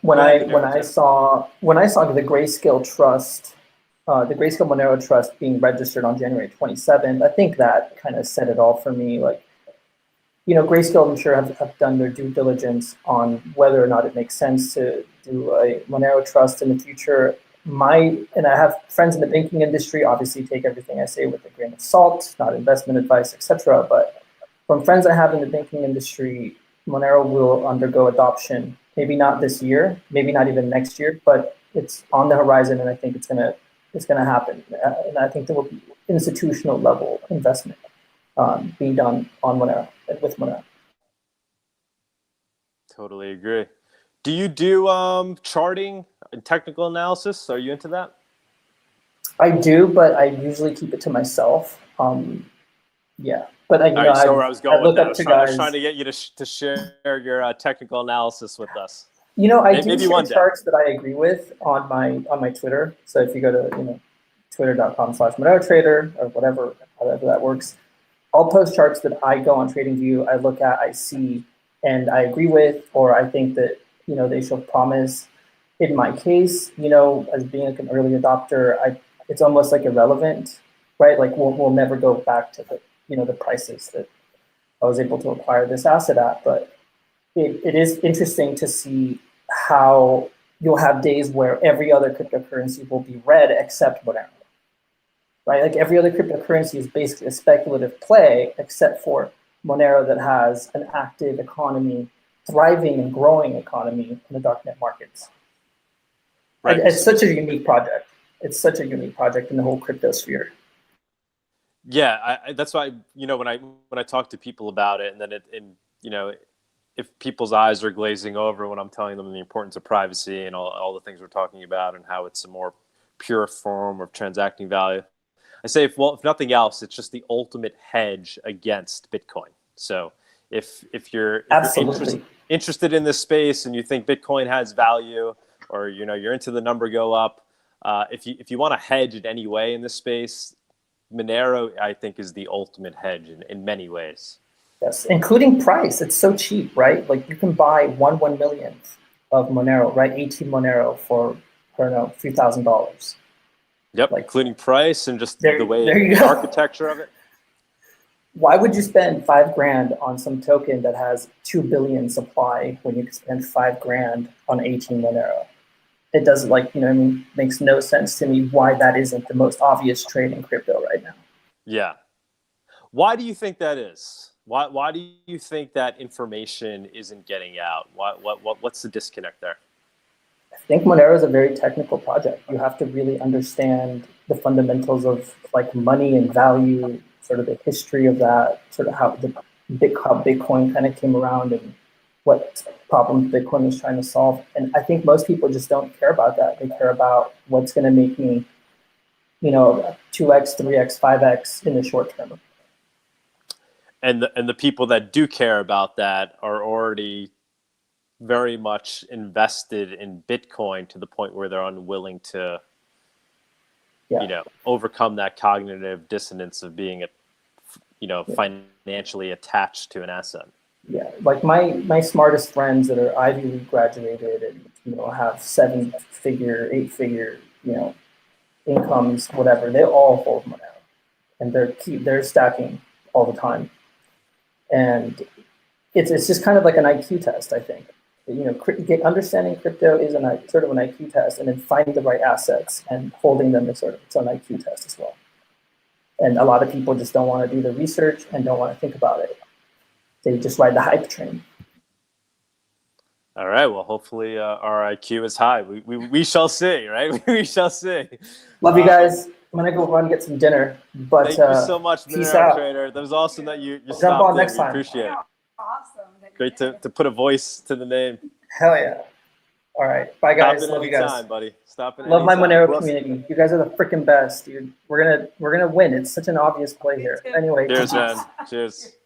when I saw the Grayscale Trust, the Grayscale Monero Trust being registered on January 27th, I think that kind of set it all for me. Like, Grayscale, I'm sure, have done their due diligence on whether or not it makes sense to do a Monero Trust in the future. And I have friends in the banking industry, obviously take everything I say with a grain of salt, not investment advice, etc. But from friends I have in the banking industry, Monero will undergo adoption, maybe not this year, maybe not even next year, but it's on the horizon, and I think it's gonna happen. And I think there will be institutional level investment being done on Monero, with Monero. Totally agree. Do you do charting and technical analysis? Are you into that? I do, but I usually keep it to myself. Yeah, but I saw where I was going with that. I was trying to get you to share your technical analysis with us. I do share charts that I agree with on my Twitter. So if you go to twitter.com/Monero Trader or whatever, however that works, I'll post charts that I go on TradingView, I look at, I see, and I agree with, or I think that they show promise. In my case, as being like an early adopter, it's almost like irrelevant, right? Like we'll never go back to the prices that I was able to acquire this asset at. But it is interesting to see how you'll have days where every other cryptocurrency will be red except Monero, right? Like every other cryptocurrency is basically a speculative play except for Monero that has an active economy, thriving and growing economy in the darknet markets. Right. It's such a unique project. It's such a unique project in the whole crypto sphere. Yeah, that's why when I talk to people about it, and then if people's eyes are glazing over when I'm telling them the importance of privacy and all the things we're talking about and how it's a more pure form of transacting value, I say if nothing else, it's just the ultimate hedge against Bitcoin. So if you're interested in this space and you think Bitcoin has value, or you're into the number go up, if you want to hedge in any way in this space, Monero, I think, is the ultimate hedge in many ways. Yes, including price. It's so cheap, right? Like you can buy 1/1,000,000th of Monero, right? 18 Monero for, I don't know, $3,000. Yep, Like, including price and just there the way you the go. architecture of it. Why would you spend $5,000 on some token that has 2 billion supply when you could spend $5,000 on 18 Monero? It doesn't, like, I mean, makes no sense to me why that isn't the most obvious trade in crypto right now. Yeah. Why do you think that is? Why do you think that information isn't getting out? What's the disconnect there? I think Monero is a very technical project. You have to really understand the fundamentals of like money and value, sort of the history of that, sort of how Bitcoin kind of came around and what problems Bitcoin is trying to solve. And I think most people just don't care about that. They care about what's going to make me, 2x, 3x, 5x in the short term. And the people that do care about that are already very much invested in Bitcoin to the point where they're unwilling to, overcome that cognitive dissonance of being, financially attached to an asset. Yeah, like my smartest friends that are Ivy League graduated and have 7-figure, 8-figure, incomes, whatever, they all hold Monero, and they're stacking all the time. And it's just kind of like an IQ test, I think. Understanding crypto is sort of an IQ test, and then finding the right assets and holding them is sort of its own IQ test as well. And a lot of people just don't want to do the research and don't want to think about it. They just ride the hype train. All right. Well, hopefully our IQ is high. We shall see, right? We shall see. Love you guys. I'm gonna go run and get some dinner. But thank you so much, peace Monero out. Trader. That was awesome that you Jump stopped on in. next We time. appreciate it. Awesome. Great to put a voice to the name. Hell yeah. All right. Bye, guys. Stop in Love you guys. anytime, buddy. Stop in Love my anytime. Monero community. You guys are the freaking best, dude. We're gonna win. It's such an obvious play here. Anyway. Cheers, man. Cheers.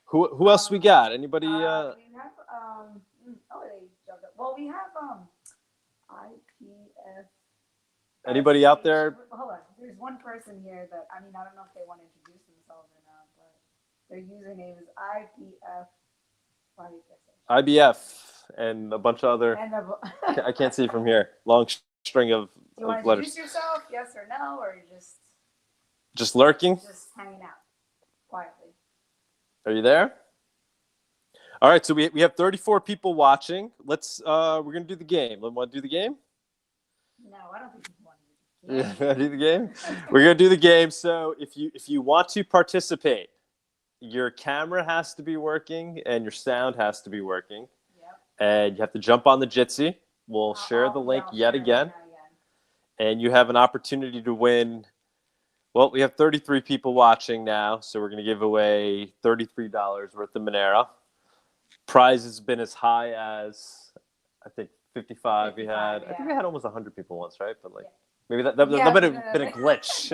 Who else we got? Anybody? We have well, we have IPF. Anybody out there? Hold on. There's one person here that I don't know if they want to introduce themselves or not, but their username is IPF. IBF and a bunch of other. I can't see from here. Long string of you want to letters. Introduce yourself? Yes or no, or just lurking? Just hanging out quietly. Are you there? All right, so we have 34 people watching. Let's we're gonna do the game. Want to do the game? No, I don't think you want to do the game. Yeah, do the game. We're gonna do the game. So if you want to participate, your camera has to be working and your sound has to be working. Yep. And you have to jump on the Jitsi. We'll share the link yet again. And you have an opportunity to win. Well, we have 33 people watching now, so we're going to give away $33 worth of Monero. Prize has been as high as, I think, 55 we had. Yeah. I think we had almost 100 people once, right? But maybe that might have been a glitch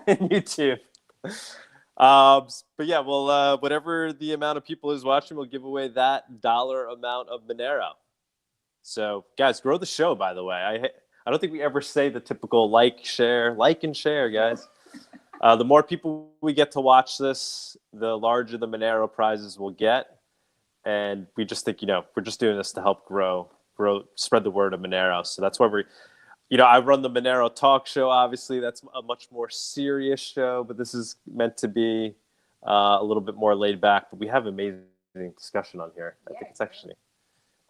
in YouTube. But yeah, well, whatever the amount of people is watching, we'll give away that dollar amount of Monero. So, guys, grow the show, by the way. I don't think we ever say the typical like and share, guys. The more people we get to watch this, the larger the Monero prizes we'll get. And we just think, we're just doing this to help grow, spread the word of Monero. So that's why I run the Monero Talk show. Obviously, that's a much more serious show, but this is meant to be a little bit more laid back. But we have amazing discussion on here. I think it's actually.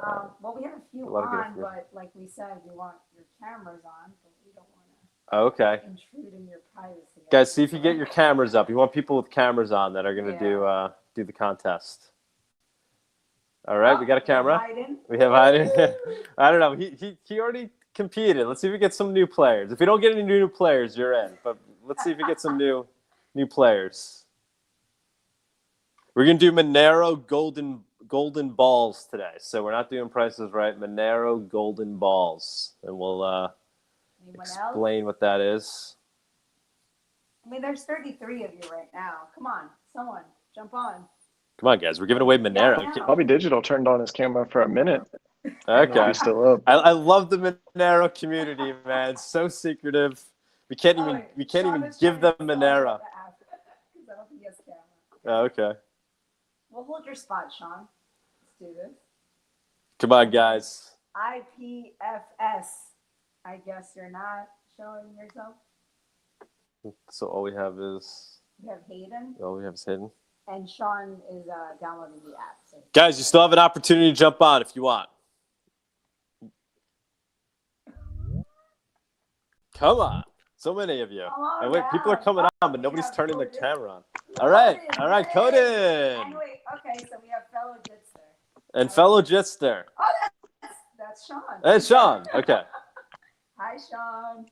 Well, we have a few on, but like we said, we want your cameras on, but we don't want to intrude in your privacy. Guys, see if you get your cameras up. You want people with cameras on that are going to do the contest. All right, we got a camera. We have Hayden. I don't know. He already competed. Let's see if we get some new players. If we don't get any new players, you're in. But let's see if we get some new players. We're gonna do Monero golden balls today. So we're not doing prices right. Monero golden balls, and we'll explain what that is. There's 33 of you right now. Come on, someone jump on. Come on, guys. We're giving away Monero. Bobby Digital turned on his camera for a minute. Okay. He's still up. I love the Monero community, man. It's so secretive. We can't even give them Monero. Because I don't think he has camera. Oh, okay. Well, hold your spot, Sean. Let's do this. Come on, guys. IPFS. I guess you're not showing yourself. So all we have is You have Hayden, hidden. and Sean is downloading the app. So. Guys, you still have an opportunity to jump on if you want. Come on. So many of you. And wait, people are coming on, but nobody's turning their camera on. All right, Coden. Anyway, okay, so we have fellow Jitster. And fellow Jitster. Oh, that's Sean. Hey, Sean. Okay. Hi, Sean.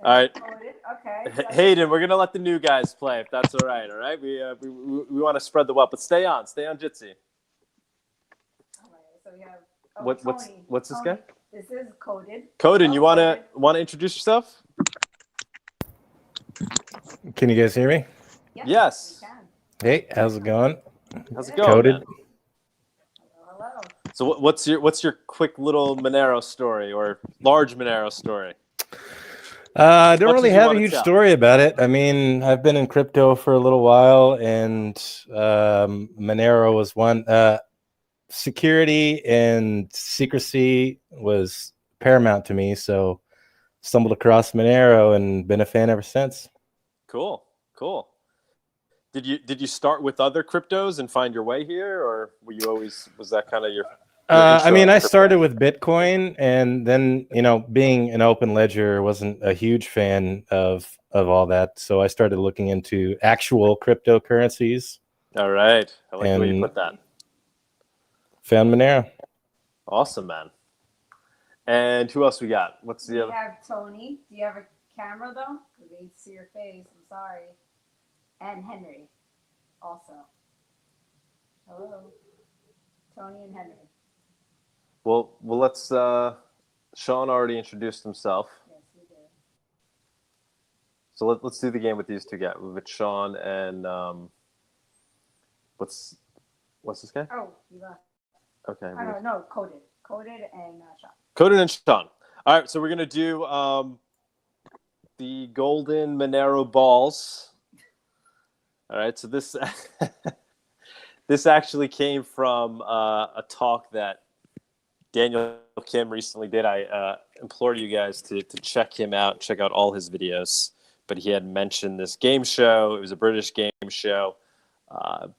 All right. Okay. Hayden, we're gonna let the new guys play if that's all right. All right. We want to spread the wealth, but stay on Jitsi. All right, so we have. What's this guy? This is Coded. Coden, you wanna introduce yourself? Can you guys hear me? Yes. We can. Hey, how's it going? How's it going? Coded. Man? Hello. So what's your quick little Monero story or large Monero story? I don't really have a wanna huge tell? story about it. I mean, I've been in crypto for a little while, and Monero was one. Security and secrecy was paramount to me, so stumbled across Monero and been a fan ever since. Cool. Did you start with other cryptos and find your way here, or was that kind of your I mean, I started with Bitcoin, and then, being an open ledger, wasn't a huge fan of all that. So I started looking into actual cryptocurrencies. All right. I like the way you put that. Found Monero. Awesome, man. And who else we got? What's the other? We have Tony. Do you have a camera, though? Because we need to see your face. I'm sorry. And Henry, also. Hello. Tony and Henry. Well, let's. Sean already introduced himself, Yes, we did. so let's do the game with these two guys, with Sean and what's this guy? Oh, you left. Okay. No, Coded and Sean. Coden and Sean. All right, so we're gonna do the golden Monero balls. All right, so this this actually came from a talk that Daniel Kim recently did. I implored you guys to check him out, check out all his videos. But he had mentioned this game show. It was a British game show.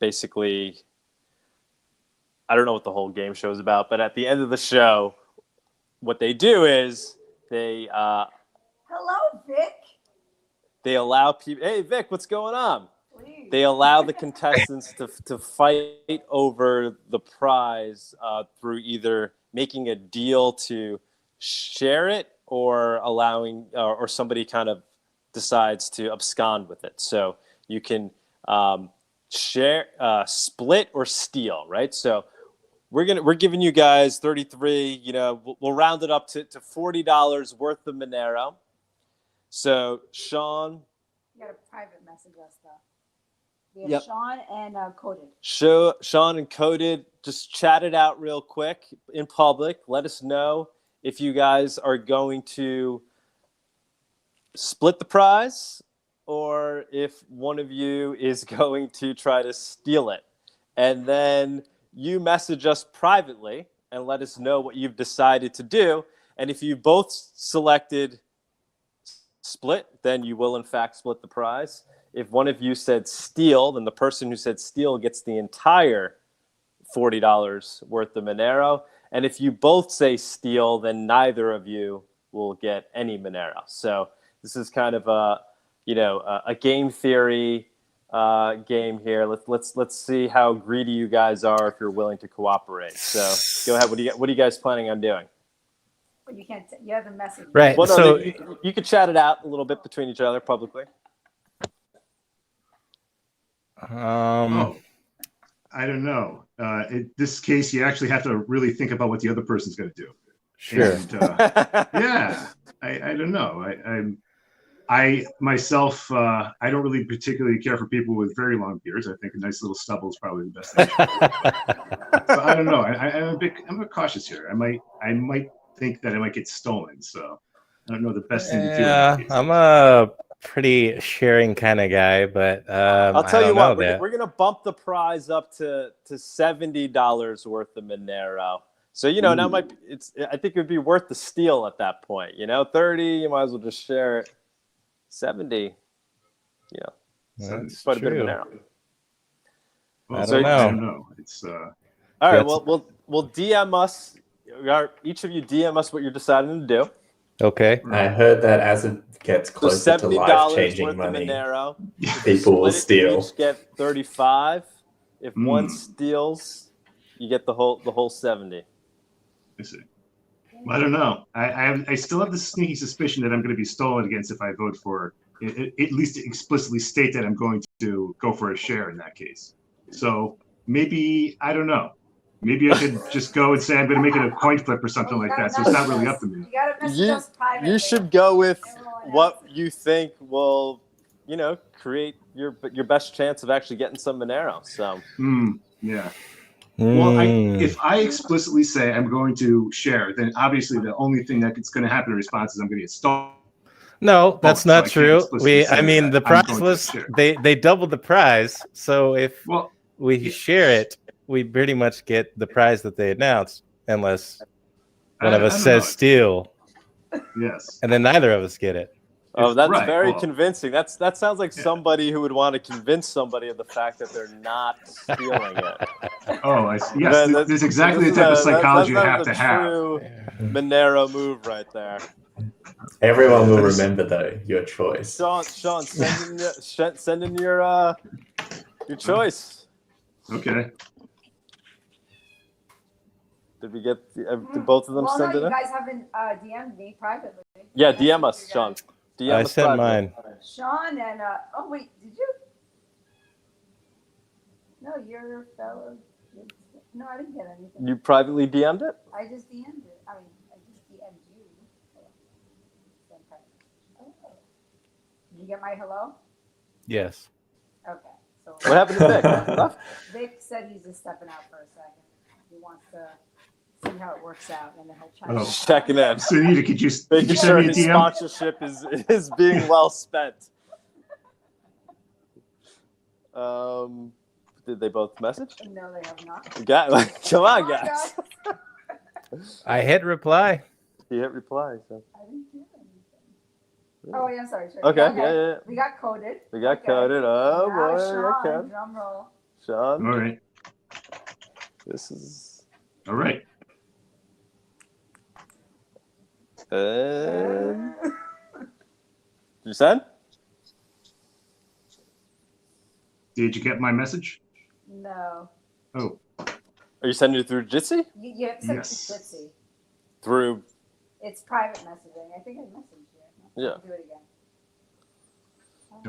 Basically, I don't know what the whole game show is about, but at the end of the show, what they do is they Hello, Vic. they allow people. Hey, Vic, what's going on? Please. They allow the contestants to fight over the prize through either making a deal to share it or allowing or somebody kind of decides to abscond with it. So you can share, split, or steal, right? So we're giving you guys 33. We'll round it up to $40 worth of Monero. So Sean, You got a private message us, though. We have Yep. Sean and Coded. Sean and Coded, just chat it out real quick in public. Let us know if you guys are going to split the prize or if one of you is going to try to steal it. And then you message us privately and let us know what you've decided to do. And if you both selected split, then you will in fact split the prize. If one of you said steal, then the person who said steal gets the entire $40 worth of Monero. And if you both say steal, then neither of you will get any Monero. So this is kind of a game theory game here. Let's see how greedy you guys are if you're willing to cooperate. So go ahead. What are you guys planning on doing? But you can't. You have the message. Right. Well, no, So you could chat it out a little bit between each other publicly. Oh, I don't know. In this case, you actually have to really think about what the other person's going to do. sure. And, yeah, I don't know. I myself, I don't really particularly care for people with very long beards. I think a nice little stubble is probably the best thing. So I don't know. I'm a bit cautious here. I might think that it might get stolen. So I don't know the best thing to do. Yeah, I'm a pretty sharing kind of guy, but I'll tell I you don't what, know we're gonna bump the prize up to $70 worth of Monero. So now I think it would be worth the steal at that point. 30, you might as well just share it. 70, That's quite a bit of true. Monero. Well, I don't know. I don't know. It's All right, well, we'll DM us. Each of you DM us what you're deciding to do. Okay. I heard that as it gets So closer to $70 life-changing worth money, of Monero. people will Split it, steal. you each get 35. If one steals, you get the whole 70. I see. Well, I don't know. I still have the sneaky suspicion that I'm going to be stolen against if I vote for at least explicitly state that I'm going to go for a share in that case. So maybe, I don't know. Maybe I should just go and say I'm going to make it a coin flip or something like that. So it's not really up to me. You gotta message us privately. You should go with what you think will, create your best chance of actually getting some Monero. So. Yeah. Well, if I explicitly say I'm going to share, then obviously the only thing that's going to happen in response is I'm going to get stolen. No, that's not So I can't true. explicitly say The that I'm prize going to was share. they doubled the prize. So if we share it, we pretty much get the prize that they announced, unless one of us says steal. Yes. And then neither of us get it. Oh, that's very convincing. That sounds like somebody who would want to convince somebody of the fact that they're not stealing it. Oh, I see. Yes, this is exactly the type of psychology you have to have. True Monero move right there. Everyone will remember though your choice. Sean, send in your choice. Okay. Did we get? Did both of them send it in? You guys haven't DM'd me privately. Yeah, DM us, Sean. I sent mine. Sean and oh wait, did you? No, you're a fellow. No, I didn't get anything. You privately DM'd it? I just DM'd it. I just DM'd you. Oh. Did you get my hello? Yes. Okay. So what happened to Vic? Vic said he's just stepping out for a second. He wants to see how it works out, and then he'll Just checking in. So Anita, could you making send sure me a his DM? sponsorship is being well spent. Did they both message? No, they have not. Come on, guys. I hit reply. He hit reply. So. I didn't do anything. Oh, yeah, sorry. Okay, yeah. We got coded. We got coded. Oh, now boy. Sean, Okay. drum roll. Sean. All right. This is. All right. Did you send? Did you get my message? No. Oh. Are you sending it through Jitsi? You have to send it to Jitsi. Through. It's private messaging. I think I messaged you. Yeah. I'll do it again.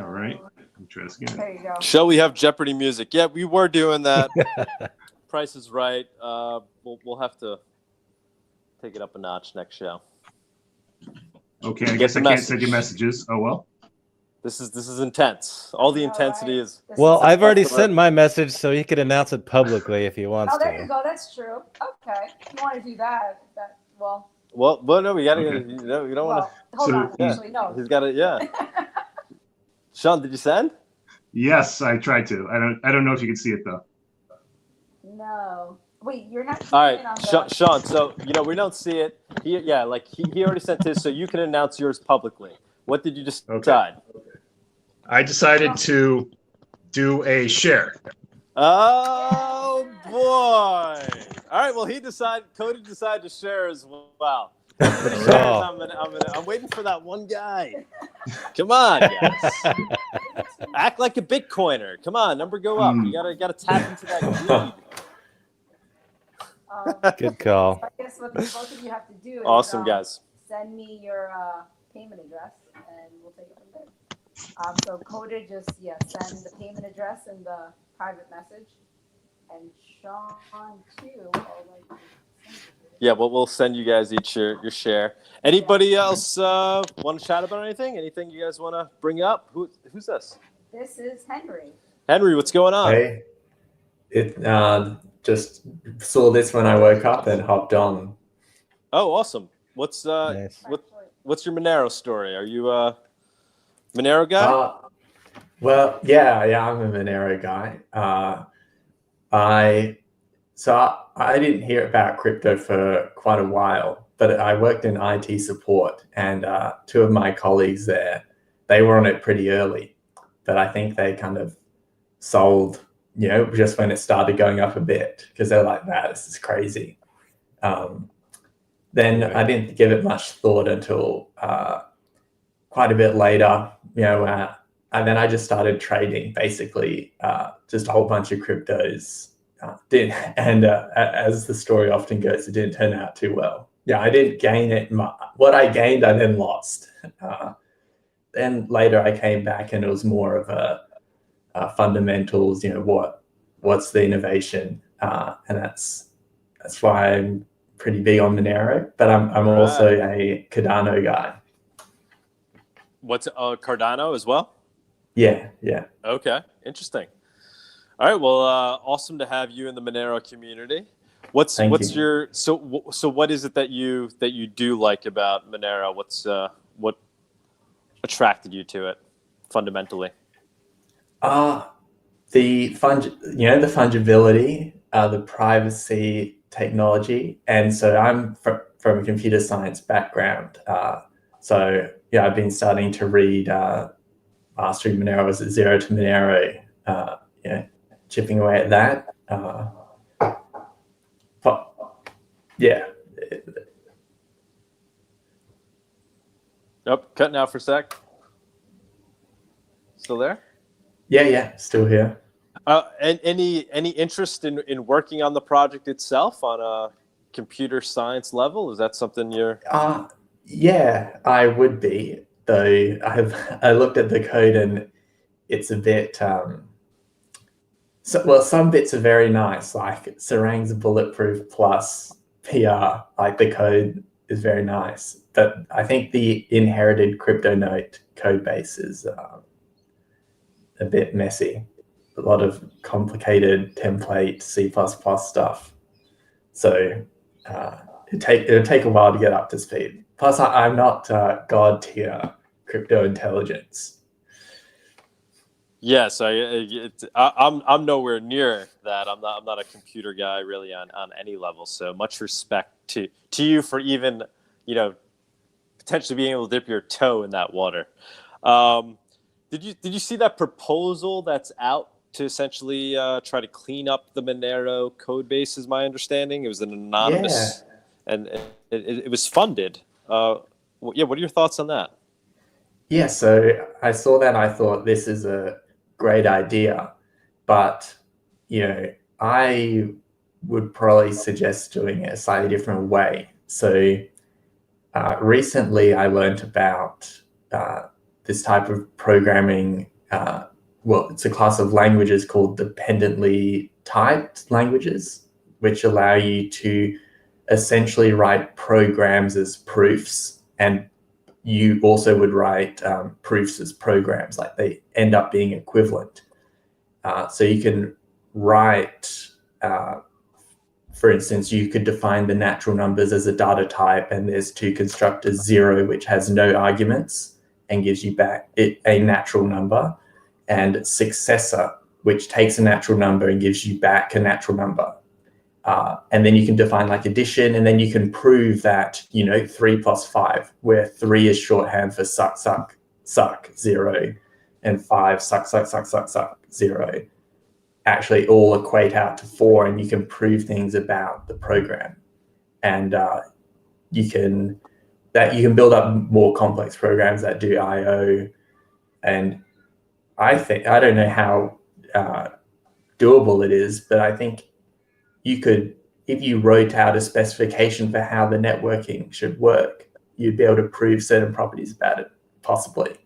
All right. I'm trying this again. There you go. Shall we have Jeopardy music? Yeah, we were doing that. Price is Right. We'll have to take it up a notch next show. Okay, I guess I can't send you messages. Oh well. This is intense. All the intensity is. Well, I've already sent my message, so he could announce it publicly if he wants to. Oh, there you go. That's true. Okay. If you want to do that, well. Well, no, we gotta. Okay. You don't want to. Hold on. Actually, no. He's got it. Yeah. Sean, did you send? Yes, I tried to. I don't know if you can see it though. No. Wait, you're not. All right, Sean. So we don't see it. He already sent his, so you can announce yours publicly. What did you decide? Okay. I decided to do a share. Oh boy! All right. Well, Cody decided to share as well. I'm waiting for that one guy. Come on, guys. Act like a Bitcoiner. Come on, number go up. You gotta tap into that greed. Good call. So I guess what both of you have to do is awesome, guys. Send me your payment address, and we'll take it from there. So Coda just send the payment address in the private message, and Sean too. Yeah, well, we'll send you guys each your share. Anybody else want to chat about anything? Anything you guys want to bring up? Who's this? This is Henry. Henry, what's going on? Hey, just saw this when I woke up and hopped on. Oh, awesome. What's Nice. what's your Monero story? Are you a Monero guy? Well, yeah, I'm a Monero guy. I didn't hear about crypto for quite a while, but I worked in IT support, and two of my colleagues there, they were on it pretty early, but I think they kind of sold, just when it started going up a bit, because they're like, this is crazy. Then I didn't give it much thought until quite a bit later, and then I just started trading, basically, just a whole bunch of cryptos. As the story often goes, it didn't turn out too well. Yeah, I didn't gain it. What I gained, I then lost. Then later I came back, and it was more of a fundamentals. What's the innovation, and that's why I'm pretty big on Monero. But I'm also a Cardano guy. What's Cardano as well? Yeah. Okay, interesting. All right, well, awesome to have you in the Monero community. What's your so what is it that you do like about Monero? What attracted you to it fundamentally? The fungibility, the privacy technology, and so I'm from a computer science background. So I've been starting to read Mastering Monero, is it Zero to Monero? Chipping away at that. Nope, cutting out for a sec. Still there? Yeah, still here. And any interest in working on the project itself on a computer science level? Is that something you're? Yeah, I would be. Though I looked at the code, and it's a bit. Some bits are very nice, like Sarang's bulletproof plus PR. Like the code is very nice, but I think the inherited CryptoNote code base is a bit messy. A lot of complicated template C++ stuff. So it'll take a while to get up to speed. Plus, I'm not god tier crypto intelligence. Yes, I'm nowhere near that. I'm not a computer guy really on any level. So much respect to you for even potentially being able to dip your toe in that water. Did you see that proposal that's out to essentially try to clean up the Monero code base? Is my understanding. It was an anonymous, and it was funded. What are your thoughts on that? Yeah, so I saw that. I thought this is a great idea, but I would probably suggest doing it a slightly different way. So recently I learned about this type of programming. It's a class of languages called dependently typed languages, which allow you to essentially write programs as proofs, and you also would write proofs as programs, like they end up being equivalent. So you can write, for instance, you could define the natural numbers as a data type, and there's two constructors, 0, which has no arguments and gives you back a natural number, and successor, which takes a natural number and gives you back a natural number. And then you can define like addition, and then you can prove that 3 plus 5, where 3 is shorthand for suck, 0, and 5 suck, 0, actually all equate out to 4, and you can prove things about the program. And you can build up more complex programs that do I/O. And I don't know how doable it is, but I think you could, if you wrote out a specification for how the networking should work, you'd be able to prove certain properties about it, possibly.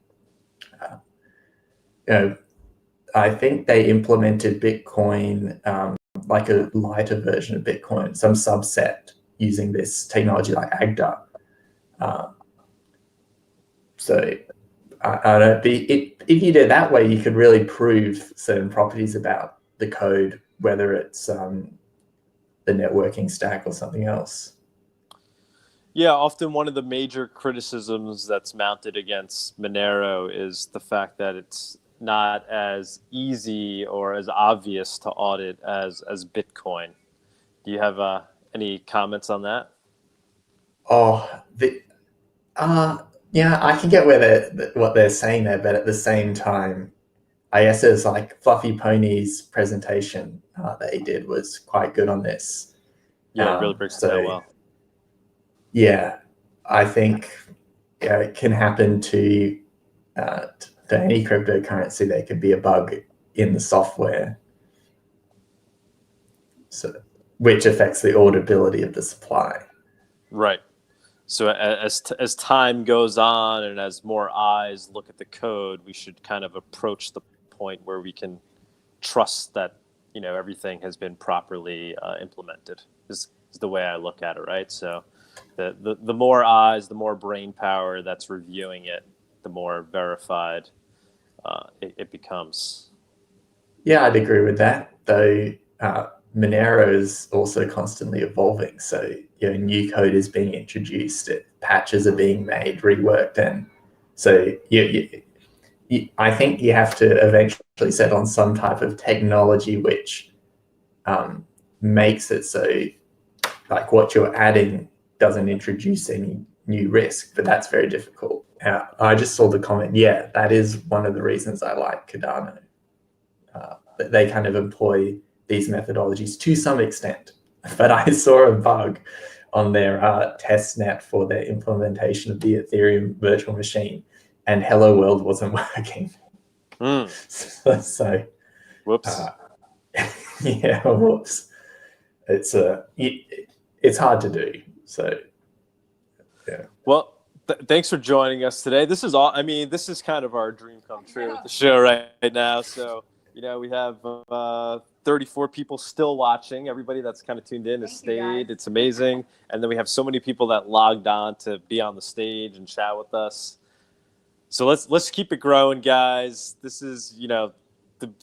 I think they implemented Bitcoin, like a lighter version of Bitcoin, some subset using this technology like Agda. So I don't be if you did it that way, you could really prove certain properties about the code, whether it's the networking stack or something else. Yeah, often one of the major criticisms that's mounted against Monero is the fact that it's not as easy or as obvious to audit as Bitcoin. Do you have any comments on that? Oh, yeah, I can get where what they're saying there, but at the same time, I guess it's like Fluffy Pony's presentation that he did was quite good on this. Yeah, it really breaks it down well. Yeah, I think it can happen to any cryptocurrency. There could be a bug in the software, so which affects the auditability of the supply. Right. So as time goes on and as more eyes look at the code, we should kind of approach the point where we can trust that everything has been properly implemented. Is the way I look at it, right? So the more eyes, the more brain power that's reviewing it, the more verified it becomes. Yeah, I'd agree with that. Though Monero is also constantly evolving, so new code is being introduced, patches are being made, reworked, and so I think you have to eventually set on some type of technology which makes it so like what you're adding doesn't introduce any new risk, but that's very difficult. I just saw the comment. Yeah, that is one of the reasons I like Cardano. They kind of employ these methodologies to some extent, but I saw a bug on their testnet for their implementation of the Ethereum virtual machine, and Hello World wasn't working. So whoops. Yeah, whoops. It's hard to do. So yeah. Well, thanks for joining us today. This is all. I mean, this is kind of our dream come true with the show right now. So we have 34 people still watching. Everybody that's kind of tuned in has stayed. It's amazing. And then we have so many people that logged on to be on the stage and chat with us. So let's keep it growing, guys. This is,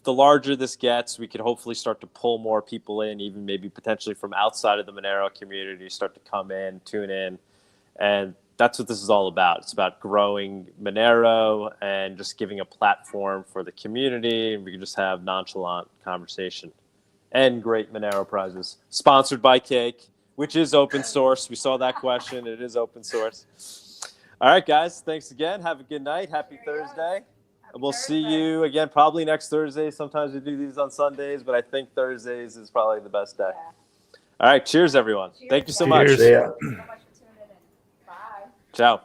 the larger this gets, we could hopefully start to pull more people in, even maybe potentially from outside of the Monero community, start to come in, tune in. And that's what this is all about. It's about growing Monero and just giving a platform for the community. And we can just have nonchalant conversation and great Monero prizes. Sponsored by Cake, which is open source. We saw that question. It is open source. All right, guys. Thanks again. Have a good night. Happy Thursday. We'll see you again probably next Thursday. Sometimes we do these on Sundays, but I think Thursdays is probably the best day. All right. Cheers, everyone. Thank you so much. Cheers. Ciao.